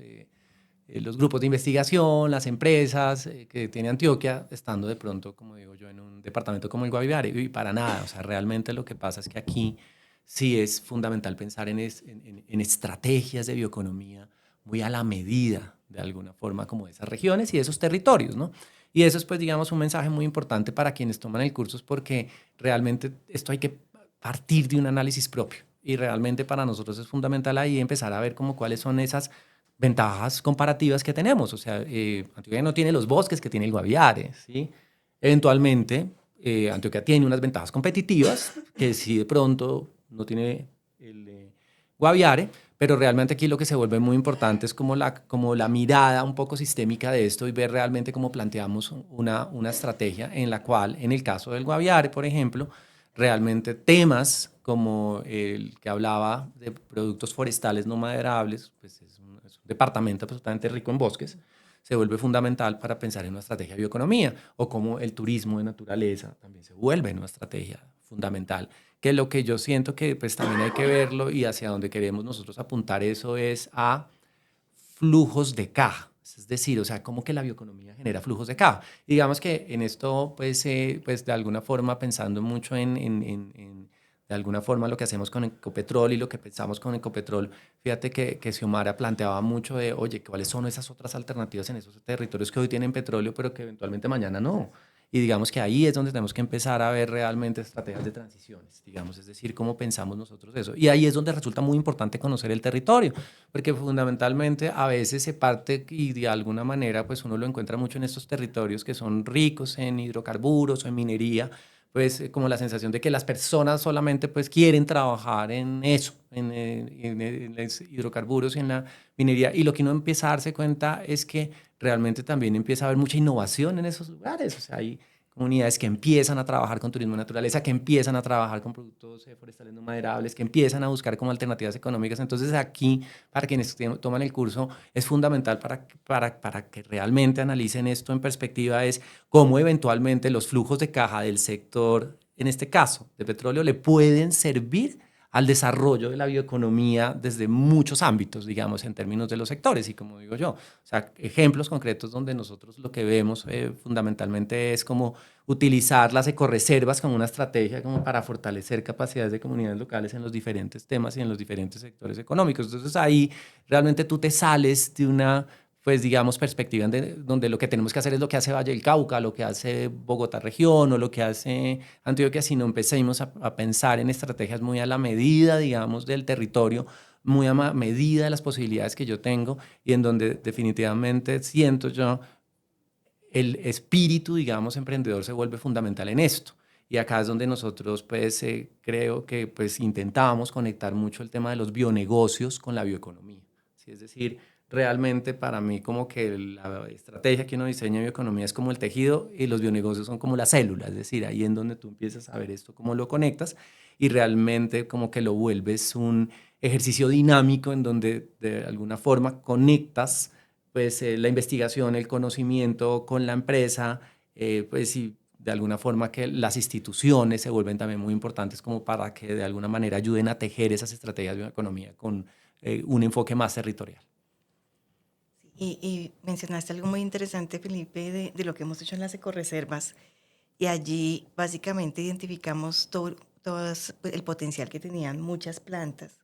los grupos de investigación, las empresas que tiene Antioquia, estando de pronto, como digo yo, en un departamento como el Guaviare, y para nada, o sea, realmente lo que pasa es que aquí sí es fundamental pensar en estrategias de bioeconomía muy a la medida, de alguna forma, como de esas regiones y de esos territorios, ¿no? Y eso es, pues, digamos, un mensaje muy importante para quienes toman el curso, porque realmente esto hay que partir de un análisis propio. Y realmente para nosotros es fundamental ahí empezar a ver como cuáles son esas ventajas comparativas que tenemos. O sea, Antioquia no tiene los bosques que tiene el Guaviare, ¿sí? Eventualmente, Antioquia tiene unas ventajas competitivas que si de pronto no tiene el Guaviare, pero realmente aquí lo que se vuelve muy importante es como la mirada un poco sistémica de esto y ver realmente cómo planteamos una estrategia en la cual, en el caso del Guaviare, por ejemplo, realmente temas como el que hablaba de productos forestales no maderables, pues es un departamento absolutamente rico en bosques, se vuelve fundamental para pensar en una estrategia de bioeconomía, o como el turismo de naturaleza también se vuelve una estrategia fundamental, que lo que yo siento que pues también hay que verlo y hacia donde queremos nosotros apuntar eso es a flujos de caja. Es decir, o sea, cómo que la bioeconomía genera flujos de caja. Y digamos que en esto, pues de alguna forma, pensando mucho de alguna forma lo que hacemos con Ecopetrol y lo que pensamos con Ecopetrol, fíjate que Xiomara planteaba mucho de, oye, ¿cuáles son esas otras alternativas en esos territorios que hoy tienen petróleo, pero que eventualmente mañana no? Y digamos que ahí es donde tenemos que empezar a ver realmente estrategias de transiciones, digamos, es decir, cómo pensamos nosotros eso. Y ahí es donde resulta muy importante conocer el territorio, porque fundamentalmente a veces se parte y de alguna manera pues uno lo encuentra mucho en estos territorios que son ricos en hidrocarburos o en minería, pues como la sensación de que las personas solamente pues quieren trabajar en eso, en los hidrocarburos y en la minería. Y lo que uno empieza a darse cuenta es que realmente también empieza a haber mucha innovación en esos lugares. O sea, hay comunidades que empiezan a trabajar con turismo de naturaleza, que empiezan a trabajar con productos forestales no maderables, que empiezan a buscar como alternativas económicas. Entonces aquí, para quienes toman el curso, es fundamental para que realmente analicen esto en perspectiva, es cómo eventualmente los flujos de caja del sector, en este caso de petróleo, le pueden servir al desarrollo de la bioeconomía desde muchos ámbitos, digamos, en términos de los sectores. Y como digo yo, o sea, ejemplos concretos donde nosotros lo que vemos fundamentalmente es como utilizar las ecorreservas como una estrategia como para fortalecer capacidades de comunidades locales en los diferentes temas y en los diferentes sectores económicos. Entonces ahí realmente tú te sales de una, pues digamos, perspectiva donde lo que tenemos que hacer es lo que hace Valle del Cauca, lo que hace Bogotá región o lo que hace Antioquia, sino empecemos a pensar en estrategias muy a la medida, digamos, del territorio, muy a medida de las posibilidades que yo tengo y en donde definitivamente siento yo el espíritu, digamos, emprendedor se vuelve fundamental en esto. Y acá es donde nosotros, pues, creo que pues, intentamos conectar mucho el tema de los bionegocios con la bioeconomía. ¿Sí? Es decir, realmente para mí como que la estrategia que uno diseña de bioeconomía es como el tejido y los bionegocios son como la célula. Es decir, ahí en donde tú empiezas a ver esto, cómo lo conectas y realmente como que lo vuelves un ejercicio dinámico en donde de alguna forma conectas pues la investigación, el conocimiento con la empresa, pues y de alguna forma que las instituciones se vuelven también muy importantes como para que de alguna manera ayuden a tejer esas estrategias de bioeconomía con un enfoque más territorial. Y mencionaste algo muy interesante, Felipe, de lo que hemos hecho en las ecorreservas. Y allí básicamente identificamos todo el potencial que tenían muchas plantas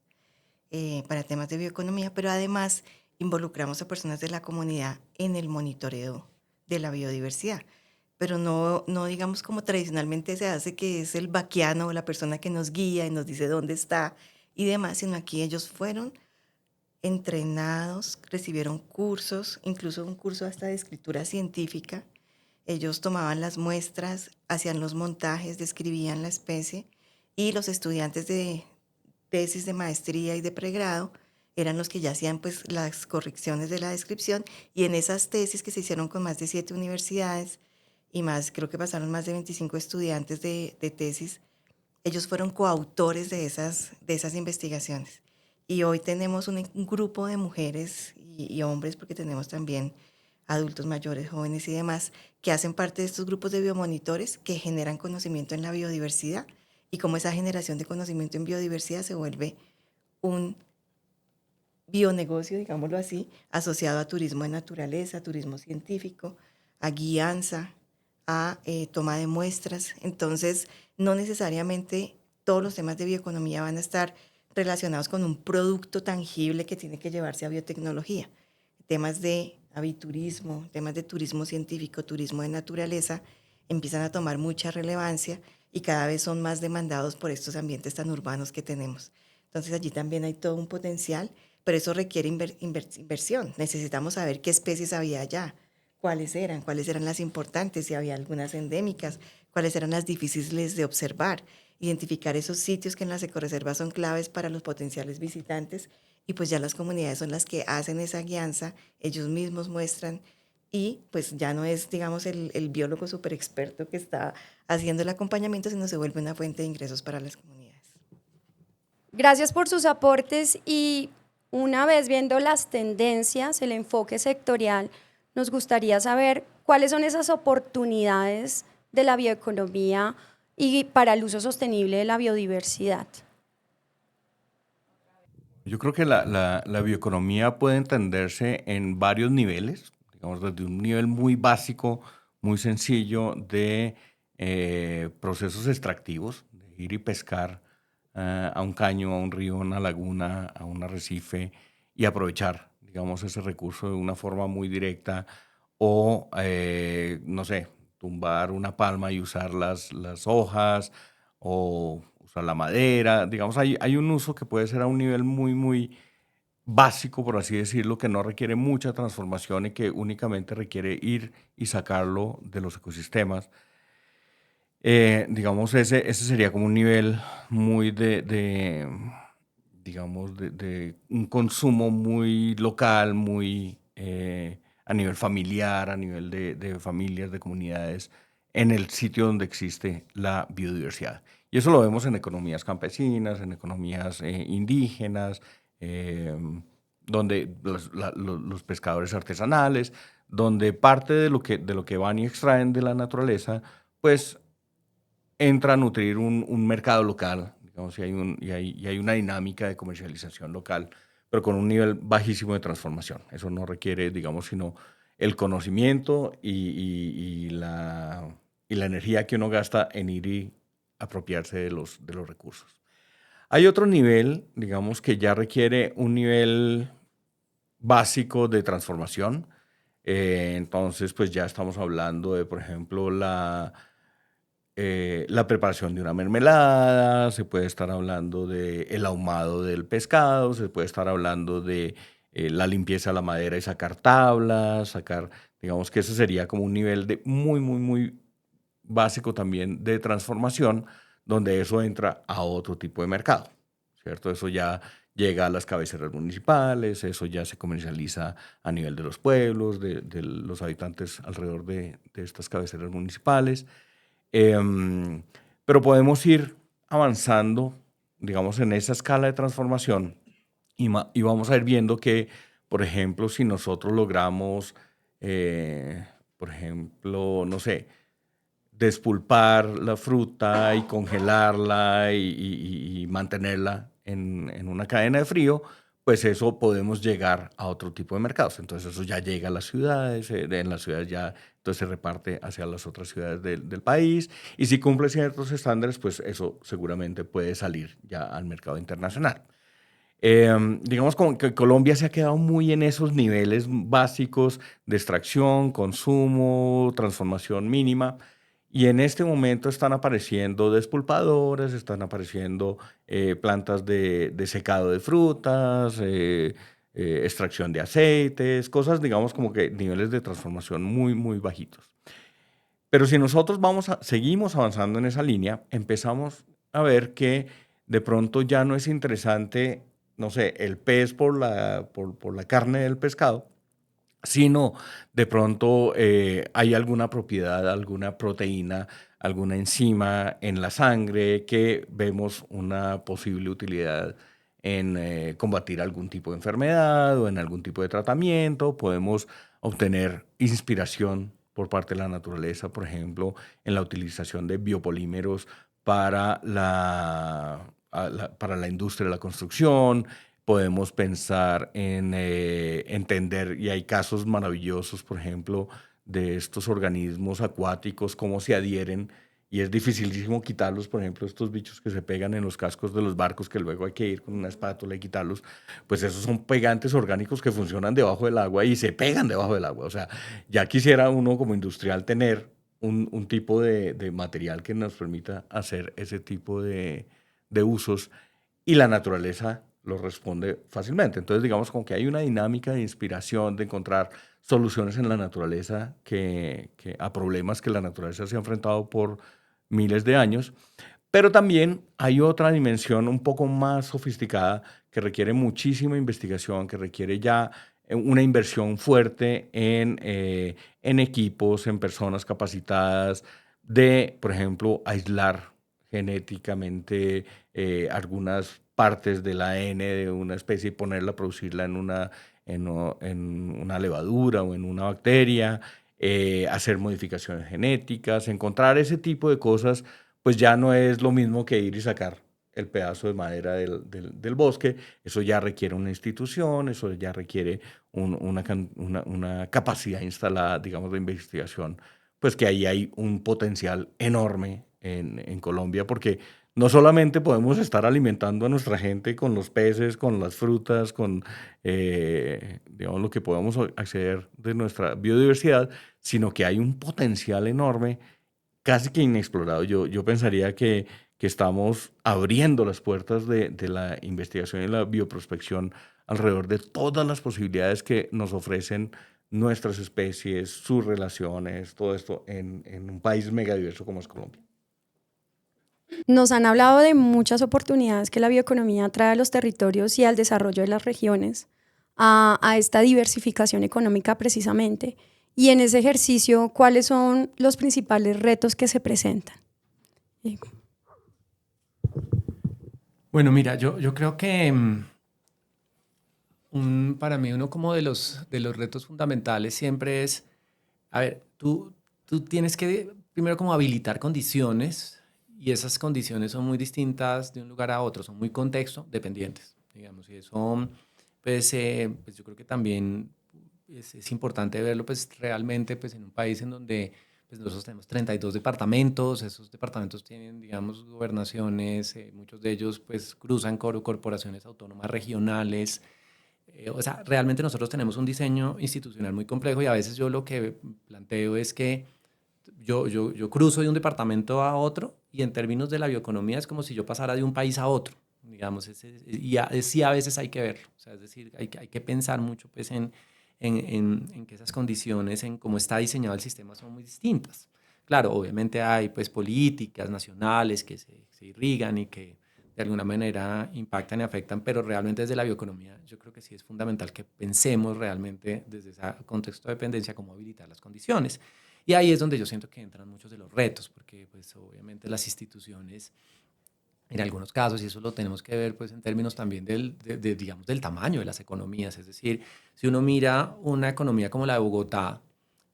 para temas de bioeconomía, pero además involucramos a personas de la comunidad en el monitoreo de la biodiversidad. Pero no digamos como tradicionalmente se hace, que es el vaquiano o la persona que nos guía y nos dice dónde está y demás, sino aquí ellos fueron entrenados, recibieron cursos, incluso un curso hasta de escritura científica. Ellos tomaban las muestras, hacían los montajes, describían la especie y los estudiantes de tesis de maestría y de pregrado eran los que ya hacían pues las correcciones de la descripción, y en esas tesis que se hicieron con más de 7 universidades y más, creo que pasaron más de 25 estudiantes de tesis, ellos fueron coautores de esas investigaciones. Y hoy tenemos un grupo de mujeres y hombres, porque tenemos también adultos mayores, jóvenes y demás, que hacen parte de estos grupos de biomonitores que generan conocimiento en la biodiversidad y cómo esa generación de conocimiento en biodiversidad se vuelve un bionegocio, digámoslo así, asociado a turismo de naturaleza, turismo científico, a guianza, a toma de muestras. Entonces, no necesariamente todos los temas de bioeconomía van a estar relacionados con un producto tangible que tiene que llevarse a biotecnología. Temas de aviturismo, temas de turismo científico, turismo de naturaleza, empiezan a tomar mucha relevancia y cada vez son más demandados por estos ambientes tan urbanos que tenemos. Entonces allí también hay todo un potencial, pero eso requiere inversión. Necesitamos saber qué especies había allá, cuáles eran las importantes, si había algunas endémicas, cuáles eran las difíciles de observar, identificar esos sitios que en las ecorreservas son claves para los potenciales visitantes, y pues ya las comunidades son las que hacen esa guianza, ellos mismos muestran, y pues ya no es, digamos, el biólogo súper experto que está haciendo el acompañamiento, sino se vuelve una fuente de ingresos para las comunidades. Gracias por sus aportes, y una vez viendo las tendencias, el enfoque sectorial, nos gustaría saber cuáles son esas oportunidades de la bioeconomía y para el uso sostenible de la biodiversidad. Yo creo que la bioeconomía puede entenderse en varios niveles, digamos, desde un nivel muy básico, muy sencillo de procesos extractivos, de ir y pescar a un caño, a un río, a una laguna, a un arrecife y aprovechar, digamos, ese recurso de una forma muy directa o, no sé, tumbar una palma y usar las hojas o usar la madera. Digamos, hay un uso que puede ser a un nivel muy, muy básico, por así decirlo, que no requiere mucha transformación y que únicamente requiere ir y sacarlo de los ecosistemas. Digamos, ese sería como un nivel muy digamos, de un consumo muy local, muy a nivel familiar, a nivel de familias, de comunidades, en el sitio donde existe la biodiversidad. Y eso lo vemos en economías campesinas, en economías indígenas, donde los pescadores artesanales, donde parte de lo que van y extraen de la naturaleza, pues entra a nutrir un mercado local, digamos, y hay una dinámica de comercialización local, pero con un nivel bajísimo de transformación. Eso no requiere, digamos, sino el conocimiento y la energía que uno gasta en ir y apropiarse de los recursos. Hay otro nivel, digamos, que ya requiere un nivel básico de transformación. Entonces, pues ya estamos hablando de, por ejemplo, la preparación de una mermelada, se puede estar hablando del ahumado del pescado, se puede estar hablando de la limpieza de la madera y sacar tablas, digamos que ese sería como un nivel de muy, muy, muy básico también de transformación, donde eso entra a otro tipo de mercado, ¿cierto? Eso ya llega a las cabeceras municipales, eso ya se comercializa a nivel de los pueblos, de los habitantes alrededor de estas cabeceras municipales. Pero podemos ir avanzando, digamos, en esa escala de transformación y vamos a ir viendo que, por ejemplo, si nosotros logramos, por ejemplo, no sé, despulpar la fruta y congelarla y mantenerla en una cadena de frío, pues eso podemos llegar a otro tipo de mercados. Entonces eso ya llega a las ciudades, en las ciudades ya entonces se reparte hacia las otras ciudades del país y si cumple ciertos estándares, pues eso seguramente puede salir ya al mercado internacional. Digamos como que Colombia se ha quedado muy en esos niveles básicos de extracción, consumo, transformación mínima. Y en este momento están apareciendo despulpadoras, están apareciendo plantas de secado de frutas, extracción de aceites, cosas, digamos, como que niveles de transformación muy, muy bajitos. Pero si nosotros seguimos avanzando en esa línea, empezamos a ver que de pronto ya no es interesante, no sé, el pez por la carne del pescado, sino de pronto hay alguna propiedad, alguna proteína, alguna enzima en la sangre que vemos una posible utilidad en combatir algún tipo de enfermedad o en algún tipo de tratamiento. Podemos obtener inspiración por parte de la naturaleza, por ejemplo, en la utilización de biopolímeros para para la industria de la construcción. Podemos pensar en entender, y hay casos maravillosos, por ejemplo, de estos organismos acuáticos, cómo se adhieren, y es dificilísimo quitarlos. Por ejemplo, estos bichos que se pegan en los cascos de los barcos, que luego hay que ir con una espátula y quitarlos, pues esos son pegantes orgánicos que funcionan debajo del agua y se pegan debajo del agua. O sea, ya quisiera uno como industrial tener un tipo de material que nos permita hacer ese tipo de usos, y la naturaleza lo responde fácilmente. Entonces, digamos, como que hay una dinámica de inspiración, de encontrar soluciones en la naturaleza a problemas que la naturaleza se ha enfrentado por miles de años. Pero también hay otra dimensión un poco más sofisticada que requiere muchísima investigación, que requiere ya una inversión fuerte en equipos, en personas capacitadas de, por ejemplo, aislar genéticamente algunas partes del ADN de una especie y ponerla a producirla en una levadura o en una bacteria, hacer modificaciones genéticas, encontrar ese tipo de cosas. Pues ya no es lo mismo que ir y sacar el pedazo de madera del bosque. Eso ya requiere una institución, eso ya requiere una capacidad instalada, digamos, de investigación. Pues que ahí hay un potencial enorme en Colombia, porque no solamente podemos estar alimentando a nuestra gente con los peces, con las frutas, con digamos, lo que podemos acceder de nuestra biodiversidad, sino que hay un potencial enorme, casi que inexplorado. Yo pensaría que estamos abriendo las puertas de la investigación y la bioprospección alrededor de todas las posibilidades que nos ofrecen nuestras especies, sus relaciones, todo esto en un país megadiverso como es Colombia. Nos han hablado de muchas oportunidades que la bioeconomía trae a los territorios y al desarrollo de las regiones, a esta diversificación económica precisamente. Y en ese ejercicio, ¿cuáles son los principales retos que se presentan? Bueno, mira, yo creo que para mí uno como de los retos fundamentales siempre es, a ver, tú tienes que primero como habilitar condiciones, y esas condiciones son muy distintas de un lugar a otro, son muy contexto dependientes, digamos, y eso, pues yo creo que también es importante verlo pues realmente pues en un país en donde pues nosotros tenemos 32 departamentos. Esos departamentos tienen, digamos, gobernaciones, muchos de ellos pues cruzan corporaciones autónomas regionales. O sea, realmente nosotros tenemos un diseño institucional muy complejo, y a veces yo lo que planteo es que yo cruzo de un departamento a otro, y en términos de la bioeconomía es como si yo pasara de un país a otro, digamos, sí a veces hay que verlo. O sea, es decir, hay que pensar mucho pues en que esas condiciones, en cómo está diseñado el sistema, son muy distintas. Claro, obviamente hay pues políticas nacionales que se irrigan y que de alguna manera impactan y afectan, pero realmente desde la bioeconomía yo creo que sí es fundamental que pensemos realmente desde ese contexto de dependencia cómo habilitar las condiciones. Y ahí es donde yo siento que entran muchos de los retos, porque pues obviamente las instituciones en algunos casos, y eso lo tenemos que ver pues en términos también digamos, del tamaño de las economías. Es decir, si uno mira una economía como la de Bogotá,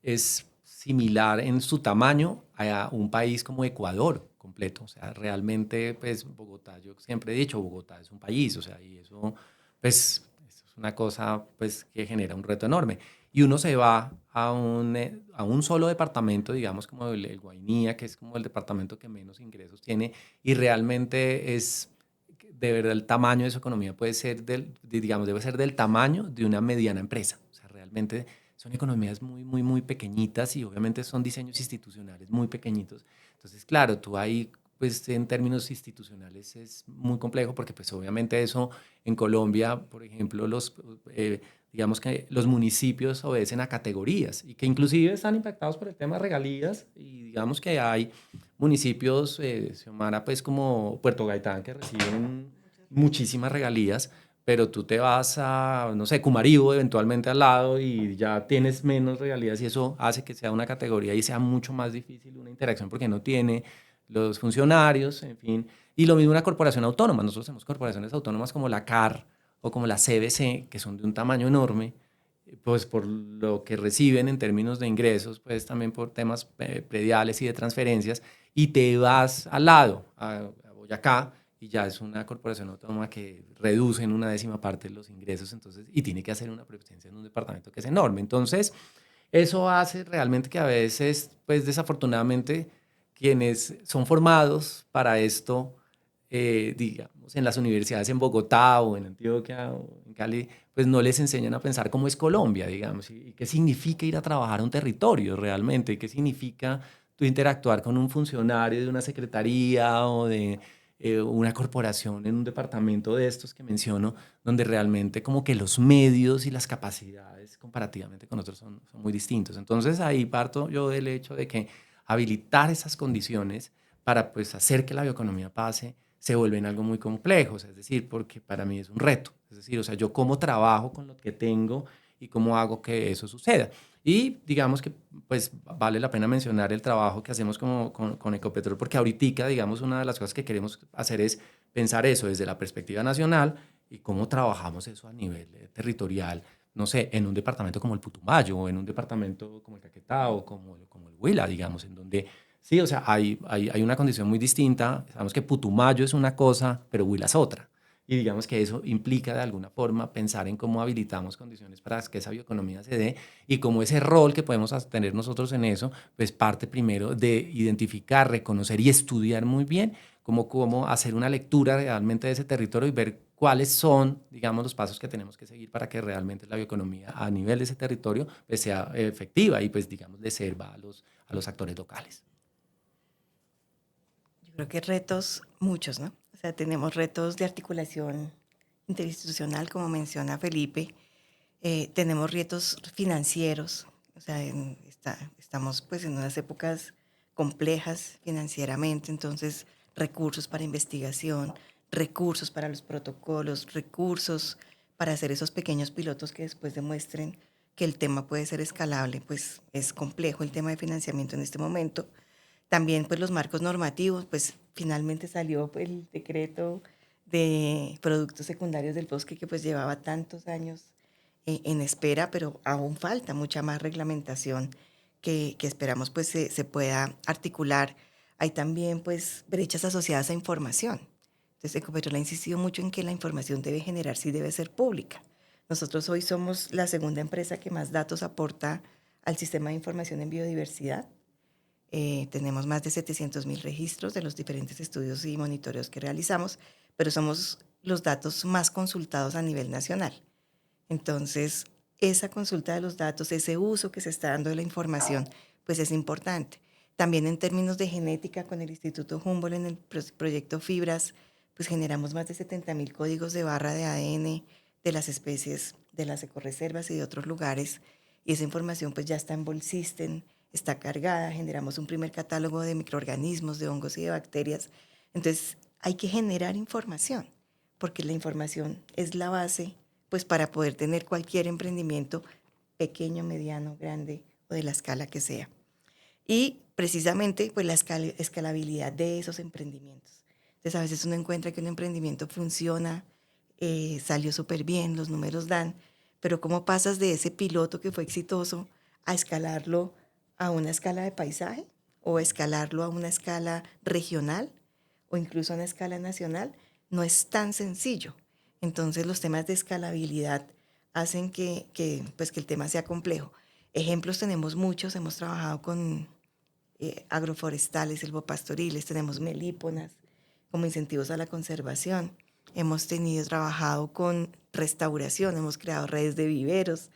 es similar en su tamaño a un país como Ecuador completo. O sea, realmente pues Bogotá, yo siempre he dicho, Bogotá es un país, o sea, y eso pues eso es una cosa pues que genera un reto enorme. Y uno se va a un solo departamento, digamos como el Guainía, que es como el departamento que menos ingresos tiene, y realmente es, de verdad, el tamaño de su economía puede ser digamos, debe ser del tamaño de una mediana empresa. O sea, realmente son economías muy, muy, muy pequeñitas, y obviamente son diseños institucionales muy pequeñitos. Entonces, claro, tú ahí, pues en términos institucionales es muy complejo, porque pues obviamente eso en Colombia, por ejemplo, digamos que los municipios obedecen a categorías, y que inclusive están impactados por el tema de regalías, y digamos que hay municipios, Xiomara, pues como Puerto Gaitán, que reciben muchísimas regalías, pero tú te vas a, no sé, Cumaribo eventualmente al lado, y ya tienes menos regalías, y eso hace que sea una categoría y sea mucho más difícil una interacción, porque no tiene los funcionarios, en fin. Y lo mismo una corporación autónoma. Nosotros tenemos corporaciones autónomas como la CAR o como la CBC, que son de un tamaño enorme, pues por lo que reciben en términos de ingresos, pues también por temas prediales y de transferencias, y te vas al lado, a Boyacá, y ya es una corporación autónoma que reduce en una décima parte los ingresos, entonces, y tiene que hacer una presencia en un departamento que es enorme. Entonces, eso hace realmente que a veces, pues desafortunadamente, quienes son formados para esto, digamos, en las universidades en Bogotá o en Antioquia o en Cali, pues no les enseñan a pensar cómo es Colombia, digamos, y qué significa ir a trabajar a un territorio realmente, y qué significa tú interactuar con un funcionario de una secretaría o de una corporación en un departamento de estos que menciono, donde realmente como que los medios y las capacidades comparativamente con otros son muy distintos. Entonces ahí parto yo del hecho de que habilitar esas condiciones para pues hacer que la bioeconomía pase se vuelven algo muy complejo, es decir, porque para mí es un reto, es decir, o sea, yo cómo trabajo con lo que tengo y cómo hago que eso suceda. Y digamos que pues vale la pena mencionar el trabajo que hacemos con Ecopetrol, porque ahorita, digamos, una de las cosas que queremos hacer es pensar eso desde la perspectiva nacional y cómo trabajamos eso a nivel territorial, no sé, en un departamento como el Putumayo, o en un departamento como el Caquetá, o como el Huila, digamos, en donde sí, o sea, hay una condición muy distinta. Sabemos que Putumayo es una cosa, pero Huila es otra. Y digamos que eso implica de alguna forma pensar en cómo habilitamos condiciones para que esa bioeconomía se dé, y cómo ese rol que podemos tener nosotros en eso, pues parte primero de identificar, reconocer y estudiar muy bien cómo hacer una lectura realmente de ese territorio y ver cuáles son, digamos, los pasos que tenemos que seguir para que realmente la bioeconomía a nivel de ese territorio pues sea efectiva y pues digamos le sirva a los actores locales. Yo creo que retos muchos, ¿no? O sea, tenemos retos de articulación interinstitucional, como menciona Felipe. Tenemos retos financieros, o sea, estamos pues en unas épocas complejas financieramente, entonces recursos para investigación, recursos para los protocolos, recursos para hacer esos pequeños pilotos que después demuestren que el tema puede ser escalable, pues es complejo el tema de financiamiento en este momento. También pues los marcos normativos, pues finalmente salió el decreto de productos secundarios del bosque que pues llevaba tantos años en espera, pero aún falta mucha más reglamentación que esperamos pues se pueda articular. Hay también pues brechas asociadas a información. Entonces Ecopetrol ha insistido mucho en que la información debe generarse y debe ser pública. Nosotros hoy somos la segunda empresa que más datos aporta al sistema de información en biodiversidad. Tenemos más de 700.000 registros de los diferentes estudios y monitoreos que realizamos, pero somos los datos más consultados a nivel nacional. Entonces, esa consulta de los datos, ese uso que se está dando de la información, pues es importante. También en términos de genética, con el Instituto Humboldt en el proyecto Fibras, pues generamos más de 70.000 códigos de barra de ADN de las especies de las ecorreservas y de otros lugares, y esa información pues ya está en Bolsystem, está cargada, generamos un primer catálogo de microorganismos, de hongos y de bacterias. Entonces, hay que generar información, porque la información es la base pues para poder tener cualquier emprendimiento pequeño, mediano, grande o de la escala que sea. Y precisamente pues la escalabilidad de esos emprendimientos. Entonces a veces uno encuentra que un emprendimiento funciona, salió súper bien, los números dan, pero ¿cómo pasas de ese piloto que fue exitoso a escalarlo a una escala de paisaje o escalarlo a una escala regional o incluso a una escala nacional? No es tan sencillo. Entonces los temas de escalabilidad hacen pues, que el tema sea complejo. Ejemplos tenemos muchos, hemos trabajado con agroforestales, silvopastoriles, tenemos melíponas como incentivos a la conservación. Hemos trabajado con restauración, hemos creado redes de viveros.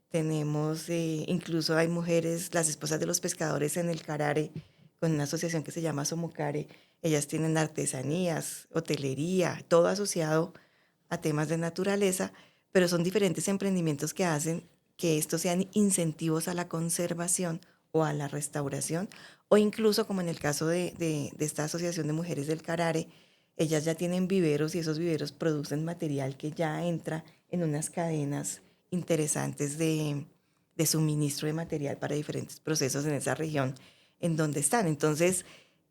Tenemos, incluso hay mujeres, las esposas de los pescadores en el Carare, con una asociación que se llama Somocare. Ellas tienen artesanías, hotelería, todo asociado a temas de naturaleza, pero son diferentes emprendimientos que hacen que estos sean incentivos a la conservación o a la restauración, o incluso como en el caso de esta Asociación de Mujeres del Carare, ellas ya tienen viveros y esos viveros producen material que ya entra en unas cadenas interesantes de suministro de material para diferentes procesos en esa región en donde están. Entonces,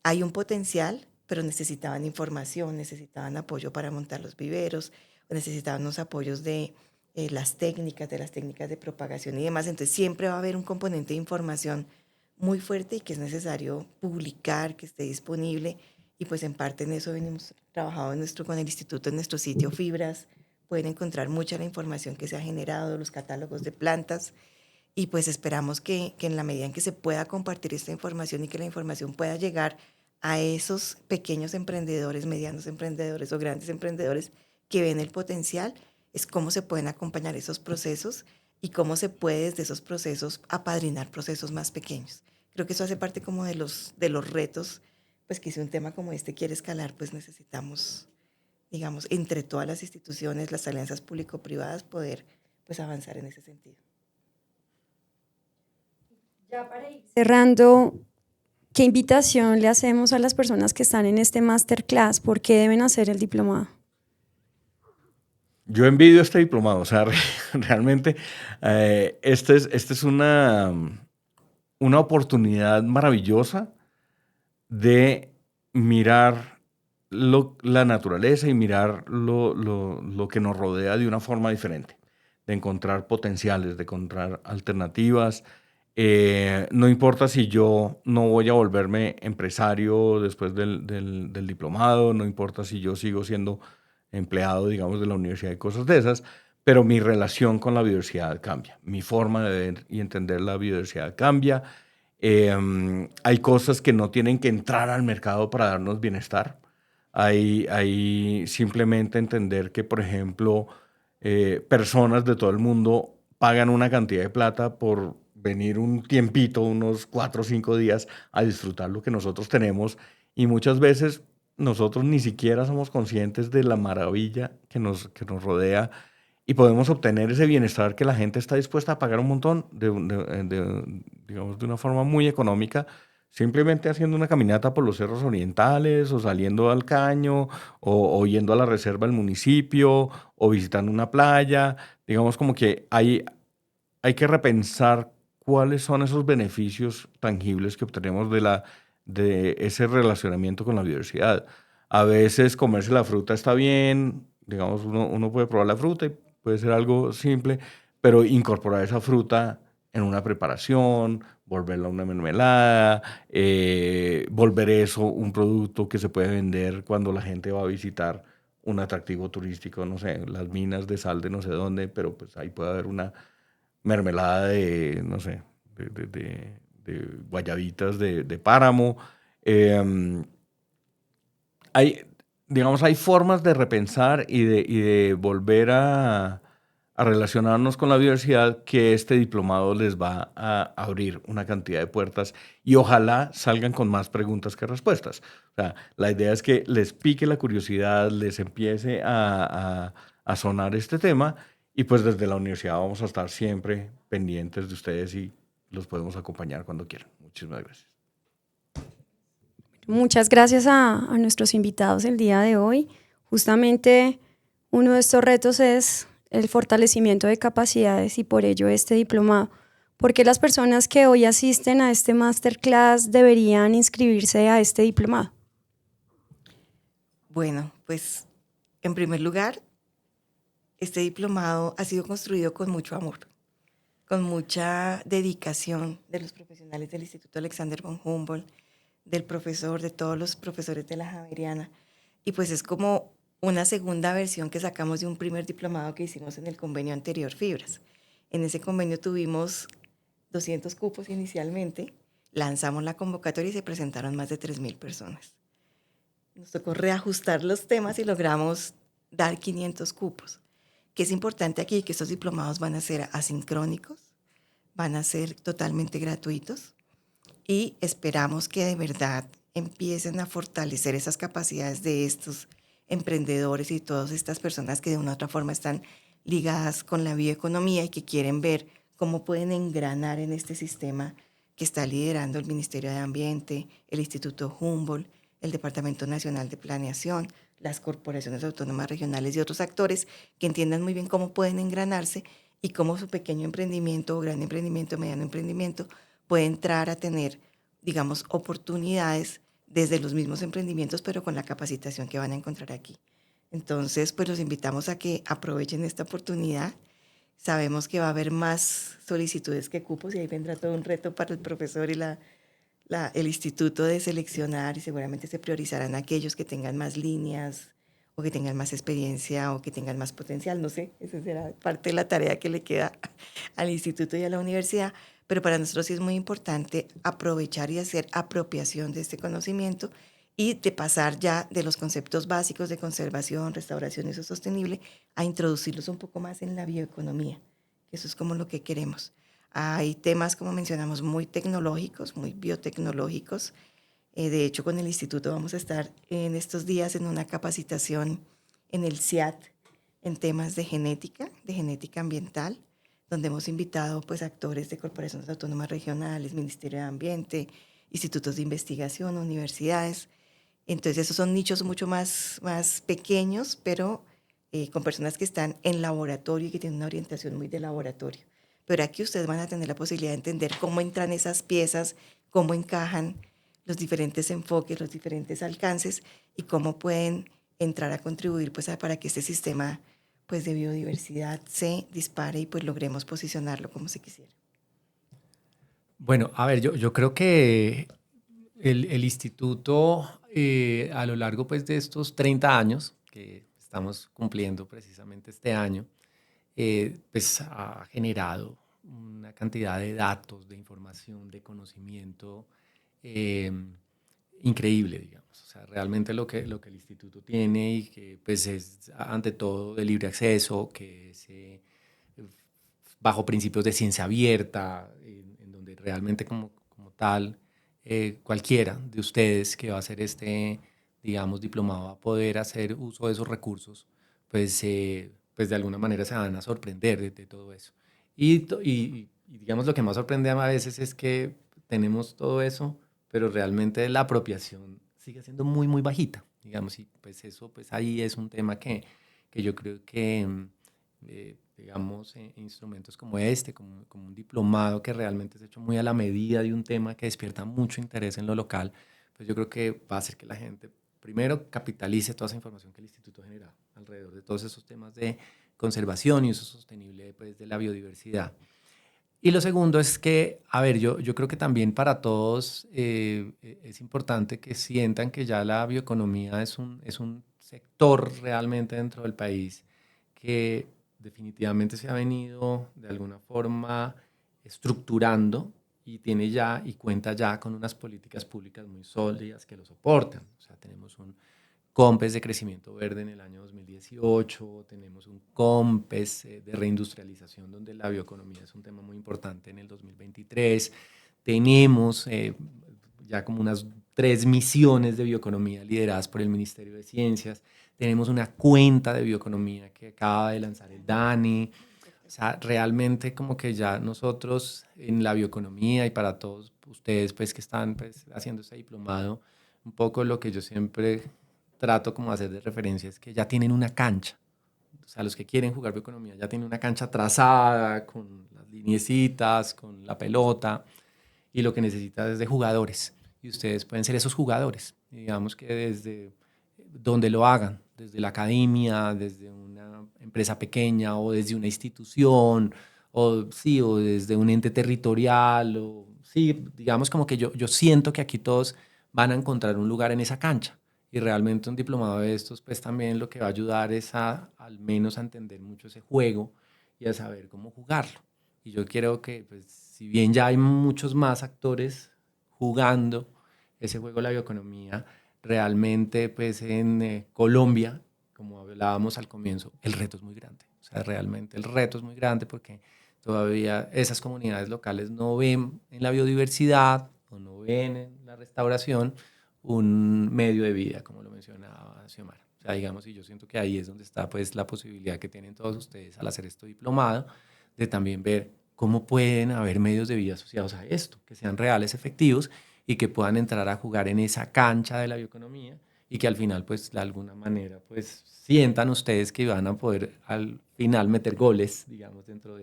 hay un potencial, pero necesitaban información, necesitaban apoyo para montar los viveros, o necesitaban unos apoyos de las técnicas de propagación y demás. Entonces siempre va a haber un componente de información muy fuerte y que es necesario publicar, que esté disponible. Y pues en parte en eso venimos trabajando con el instituto en nuestro sitio Fibras. Pueden encontrar mucha la información que se ha generado, los catálogos de plantas. Y pues esperamos que en la medida en que se pueda compartir esta información y que la información pueda llegar a esos pequeños emprendedores, medianos emprendedores o grandes emprendedores que ven el potencial, es cómo se pueden acompañar esos procesos y cómo se puede desde esos procesos apadrinar procesos más pequeños. Creo que eso hace parte como de los retos, pues que si un tema como este quiere escalar, pues necesitamos, digamos, entre todas las instituciones, las alianzas público-privadas, poder pues avanzar en ese sentido. Ya para ir cerrando, ¿qué invitación le hacemos a las personas que están en este masterclass? ¿Por qué deben hacer el diplomado? Yo envidio este diplomado, o sea, realmente esta es una oportunidad maravillosa de mirar la naturaleza y mirar lo que nos rodea de una forma diferente, de encontrar potenciales, de encontrar alternativas. No importa si yo no voy a volverme empresario después del diplomado, no importa si yo sigo siendo empleado, digamos, de la universidad y cosas de esas, pero mi relación con la biodiversidad cambia, mi forma de ver y entender la biodiversidad cambia. Hay cosas que no tienen que entrar al mercado para darnos bienestar. Hay simplemente entender que, por ejemplo, personas de todo el mundo pagan una cantidad de plata por venir un tiempito, unos 4 o 5 días, a disfrutar lo que nosotros tenemos, y muchas veces nosotros ni siquiera somos conscientes de la maravilla que nos rodea, y podemos obtener ese bienestar que la gente está dispuesta a pagar un montón, digamos, de una forma muy económica, simplemente haciendo una caminata por los cerros orientales, o saliendo al caño, o yendo a la reserva del municipio, o visitando una playa. Digamos, como que hay que repensar cuáles son esos beneficios tangibles que obtenemos de ese relacionamiento con la biodiversidad. A veces comerse la fruta está bien, digamos, uno puede probar la fruta y puede ser algo simple, pero incorporar esa fruta en una preparación, volverla una mermelada, volver eso un producto que se puede vender cuando la gente va a visitar un atractivo turístico, no sé, las minas de sal de no sé dónde, pero pues ahí puede haber una mermelada de, no sé, de guayabitas de páramo. Eh, hay, digamos, hay formas de repensar y de volver a relacionarnos con la biodiversidad que este diplomado les va a abrir una cantidad de puertas, y ojalá salgan con más preguntas que respuestas. O sea, la idea es que les pique la curiosidad, les empiece a sonar este tema, y pues desde la universidad vamos a estar siempre pendientes de ustedes y los podemos acompañar cuando quieran. Muchísimas gracias. Muchas gracias a nuestros invitados el día de hoy. Justamente uno de estos retos es el fortalecimiento de capacidades, y por ello este diplomado. ¿Por qué las personas que hoy asisten a este masterclass deberían inscribirse a este diplomado? Bueno, pues en primer lugar, este diplomado ha sido construido con mucho amor, con mucha dedicación de los profesionales del Instituto Alexander von Humboldt, del profesor, de todos los profesores de la Javeriana, y pues es como una segunda versión que sacamos de un primer diplomado que hicimos en el convenio anterior, Fibras. En ese convenio tuvimos 200 cupos inicialmente, lanzamos la convocatoria y se presentaron más de 3.000 personas. Nos tocó reajustar los temas y logramos dar 500 cupos. Que es importante aquí que estos diplomados van a ser asincrónicos, van a ser totalmente gratuitos, y esperamos que de verdad empiecen a fortalecer esas capacidades de estos emprendedores y todas estas personas que de una u otra forma están ligadas con la bioeconomía y que quieren ver cómo pueden engranar en este sistema que está liderando el Ministerio de Ambiente, el Instituto Humboldt, el Departamento Nacional de Planeación, las corporaciones autónomas regionales y otros actores que entiendan muy bien cómo pueden engranarse y cómo su pequeño emprendimiento o gran emprendimiento, mediano emprendimiento, puede entrar a tener, digamos, oportunidades desde los mismos emprendimientos, pero con la capacitación que van a encontrar aquí. Entonces, pues los invitamos a que aprovechen esta oportunidad. Sabemos que va a haber más solicitudes que cupos y ahí vendrá todo un reto para el profesor y el instituto de seleccionar, y seguramente se priorizarán aquellos que tengan más líneas o que tengan más experiencia o que tengan más potencial, no sé, esa será parte de la tarea que le queda al instituto y a la universidad, pero para nosotros sí es muy importante aprovechar y hacer apropiación de este conocimiento y de pasar ya de los conceptos básicos de conservación, restauración y uso sostenible a introducirlos un poco más en la bioeconomía, que eso es como lo que queremos. Hay temas, como mencionamos, muy tecnológicos, muy biotecnológicos. De hecho, con el instituto vamos a estar en estos días en una capacitación en el CIAT en temas de genética ambiental, donde hemos invitado pues actores de corporaciones autónomas regionales, Ministerio de Ambiente, institutos de investigación, universidades. Entonces, esos son nichos mucho más pequeños, pero con personas que están en laboratorio y que tienen una orientación muy de laboratorio. Pero aquí ustedes van a tener la posibilidad de entender cómo entran esas piezas, cómo encajan los diferentes enfoques, los diferentes alcances y cómo pueden entrar a contribuir pues, para que este sistema pues, de biodiversidad se dispare y pues, logremos posicionarlo como se quisiera. Bueno, a ver, yo creo que el instituto a lo largo pues, de estos 30 años que estamos cumpliendo precisamente este año, pues ha generado una cantidad de datos, de información, de conocimiento eh, increíble, digamos. O sea, realmente lo que el instituto tiene y que pues es ante todo de libre acceso, que es bajo principios de ciencia abierta, en donde realmente como tal, cualquiera de ustedes que va a hacer este, digamos, diplomado va a poder hacer uso de esos recursos, pues de alguna manera se van a sorprender de todo eso. Y digamos lo que más sorprende a veces es que tenemos todo eso, pero realmente la apropiación sigue siendo muy, muy bajita, digamos, y pues eso, pues ahí es un tema que yo creo que digamos, instrumentos como este, como un diplomado que realmente es hecho muy a la medida de un tema que despierta mucho interés en lo local, pues yo creo que va a hacer que la gente primero capitalice toda esa información que el instituto genera alrededor de todos esos temas de conservación y uso sostenible pues, de la biodiversidad. Y lo segundo es que, a ver, yo creo que también para todos es importante que sientan que ya la bioeconomía es un sector realmente dentro del país que definitivamente se ha venido de alguna forma estructurando y tiene ya y cuenta ya con unas políticas públicas muy sólidas que lo soportan. O sea, tenemos un COMPES de crecimiento verde en el año 2018, tenemos un COMPES de reindustrialización donde la bioeconomía es un tema muy importante en el 2023, tenemos ya como unas 3 misiones de bioeconomía lideradas por el Ministerio de Ciencias, tenemos una cuenta de bioeconomía que acaba de lanzar el DANE. O sea, realmente como que ya nosotros en la bioeconomía y para todos ustedes pues que están pues, haciendo este diplomado, un poco lo que yo siempre trato como de hacer de referencia es que ya tienen una cancha. O sea, los que quieren jugar bioeconomía ya tienen una cancha trazada con las lineecitas, con la pelota y lo que necesita es de jugadores. Y ustedes pueden ser esos jugadores. Y digamos que desde donde lo hagan, desde la academia, desde una empresa pequeña o desde una institución o, sí, o desde un ente territorial. O, sí, digamos como que yo siento que aquí todos van a encontrar un lugar en esa cancha. Y realmente un diplomado de estos, pues también lo que va a ayudar es a, al menos a entender mucho ese juego y a saber cómo jugarlo. Y yo quiero que, pues, si bien ya hay muchos más actores jugando ese juego de la bioeconomía, realmente pues en Colombia, como hablábamos al comienzo, el reto es muy grande. O sea, realmente el reto es muy grande porque todavía esas comunidades locales no ven en la biodiversidad o no ven en la restauración un medio de vida, como lo mencionaba Xiomara. O sea, digamos, y yo siento que ahí es donde está pues la posibilidad que tienen todos ustedes al hacer este diplomado, de también ver cómo pueden haber medios de vida asociados a esto, que sean reales, efectivos y que puedan entrar a jugar en esa cancha de la bioeconomía y que al final, pues, de alguna manera, pues, sientan ustedes que van a poder al final meter goles, digamos, dentro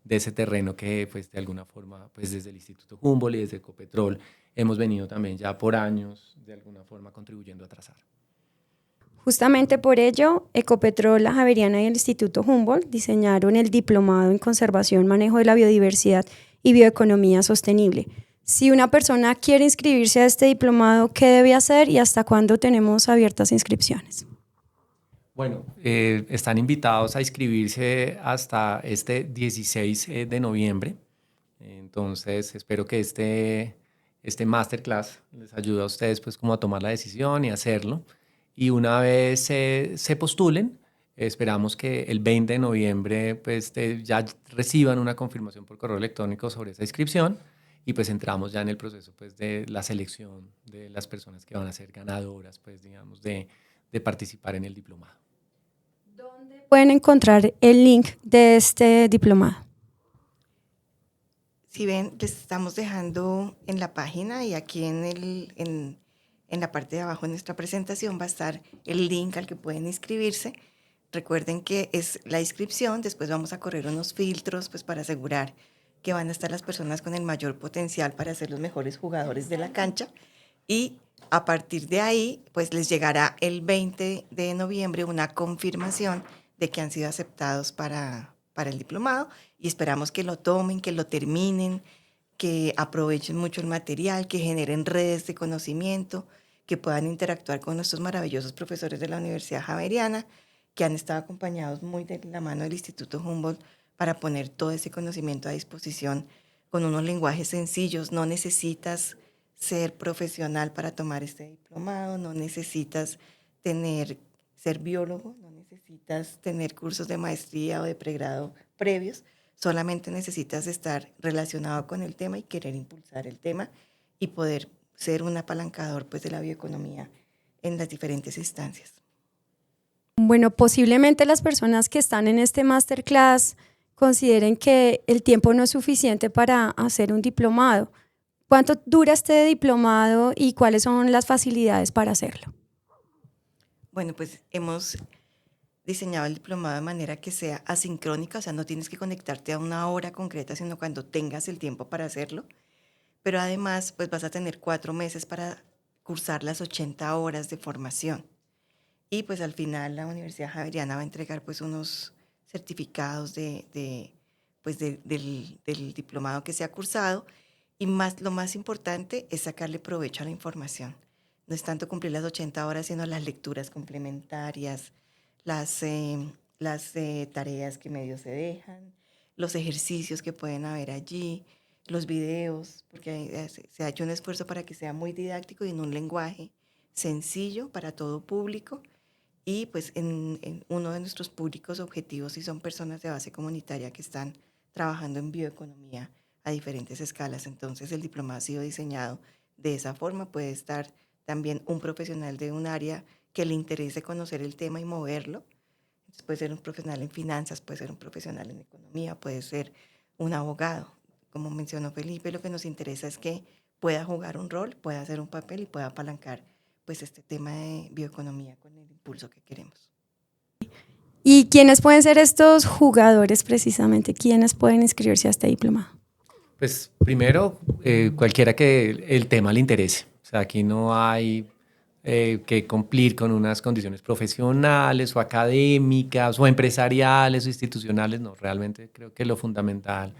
de ese terreno que pues de alguna forma pues desde el Instituto Humboldt y desde Ecopetrol hemos venido también ya por años de alguna forma contribuyendo a trazar. Justamente por ello, Ecopetrol, la Javeriana y el Instituto Humboldt diseñaron el Diplomado en Conservación, Manejo de la Biodiversidad y Bioeconomía Sostenible. Si una persona quiere inscribirse a este diplomado, ¿qué debe hacer y hasta cuándo tenemos abiertas inscripciones? Bueno, están invitados a inscribirse hasta este 16 de noviembre. Entonces, espero que este masterclass les ayude a ustedes pues como a tomar la decisión y hacerlo. Y una vez se postulen, esperamos que el 20 de noviembre pues, ya reciban una confirmación por correo electrónico sobre esa inscripción y pues entramos ya en el proceso pues, de la selección de las personas que van a ser ganadoras pues, digamos, de participar en el diplomado. ¿Dónde pueden encontrar el link de este diplomado? Si ven, les estamos dejando en la página y aquí en la parte de abajo de nuestra presentación va a estar el link al que pueden inscribirse. Recuerden que es la inscripción, después vamos a correr unos filtros pues, para asegurar que van a estar las personas con el mayor potencial para ser los mejores jugadores de la cancha y a partir de ahí pues les llegará el 20 de noviembre una confirmación de que han sido aceptados para el diplomado y esperamos que lo tomen, que lo terminen, que aprovechen mucho el material, que generen redes de conocimiento, que puedan interactuar con nuestros maravillosos profesores de la Universidad Javeriana, que han estado acompañados muy de la mano del Instituto Humboldt para poner todo ese conocimiento a disposición con unos lenguajes sencillos. No necesitas ser profesional para tomar este diplomado, no necesitas ser biólogo, no necesitas tener cursos de maestría o de pregrado previos, solamente necesitas estar relacionado con el tema y querer impulsar el tema y poder ser un apalancador pues, de la bioeconomía en las diferentes instancias. Bueno, posiblemente las personas que están en este masterclass consideren que el tiempo no es suficiente para hacer un diplomado. ¿Cuánto dura este diplomado y cuáles son las facilidades para hacerlo? Bueno, pues hemos diseñado el diplomado de manera que sea asincrónica, o sea, no tienes que conectarte a una hora concreta, sino cuando tengas el tiempo para hacerlo. Pero además, pues vas a tener 4 meses para cursar las 80 horas de formación. Y pues al final la Universidad Javeriana va a entregar pues unos certificados del diplomado que se ha cursado y lo más importante es sacarle provecho a la información. No es tanto cumplir las 80 horas, sino las lecturas complementarias, las tareas que medio se dejan, los ejercicios que pueden haber allí, los videos, porque se ha hecho un esfuerzo para que sea muy didáctico y en un lenguaje sencillo para todo público. Y pues en uno de nuestros públicos objetivos sí son personas de base comunitaria que están trabajando en bioeconomía a diferentes escalas. Entonces el diplomado ha sido diseñado de esa forma. Puede estar también un profesional de un área que le interese conocer el tema y moverlo. Entonces puede ser un profesional en finanzas, puede ser un profesional en economía, puede ser un abogado. Como mencionó Felipe, lo que nos interesa es que pueda jugar un rol, pueda hacer un papel y pueda apalancar pues este tema de bioeconomía con el impulso que queremos. ¿Y quiénes pueden ser estos jugadores precisamente? ¿Quiénes pueden inscribirse a este diplomado? Pues primero, cualquiera que el tema le interese. O sea, aquí no hay que cumplir con unas condiciones profesionales o académicas o empresariales o institucionales. No, realmente creo que lo fundamental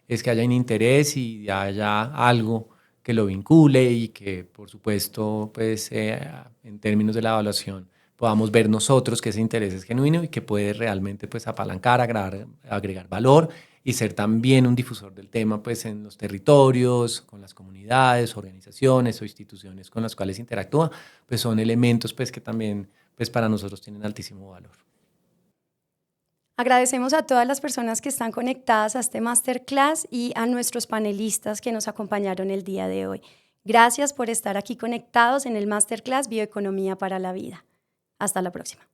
es que haya un interés y haya algo que lo vincule y que, por supuesto, pues, en términos de la evaluación, podamos ver nosotros que ese interés es genuino y que puede realmente pues, apalancar, agregar valor y ser también un difusor del tema pues, en los territorios, con las comunidades, organizaciones o instituciones con las cuales interactúa, pues son elementos pues, que también pues, para nosotros tienen altísimo valor. Agradecemos a todas las personas que están conectadas a este masterclass y a nuestros panelistas que nos acompañaron el día de hoy. Gracias por estar aquí conectados en el masterclass Bioeconomía para la Vida. Hasta la próxima.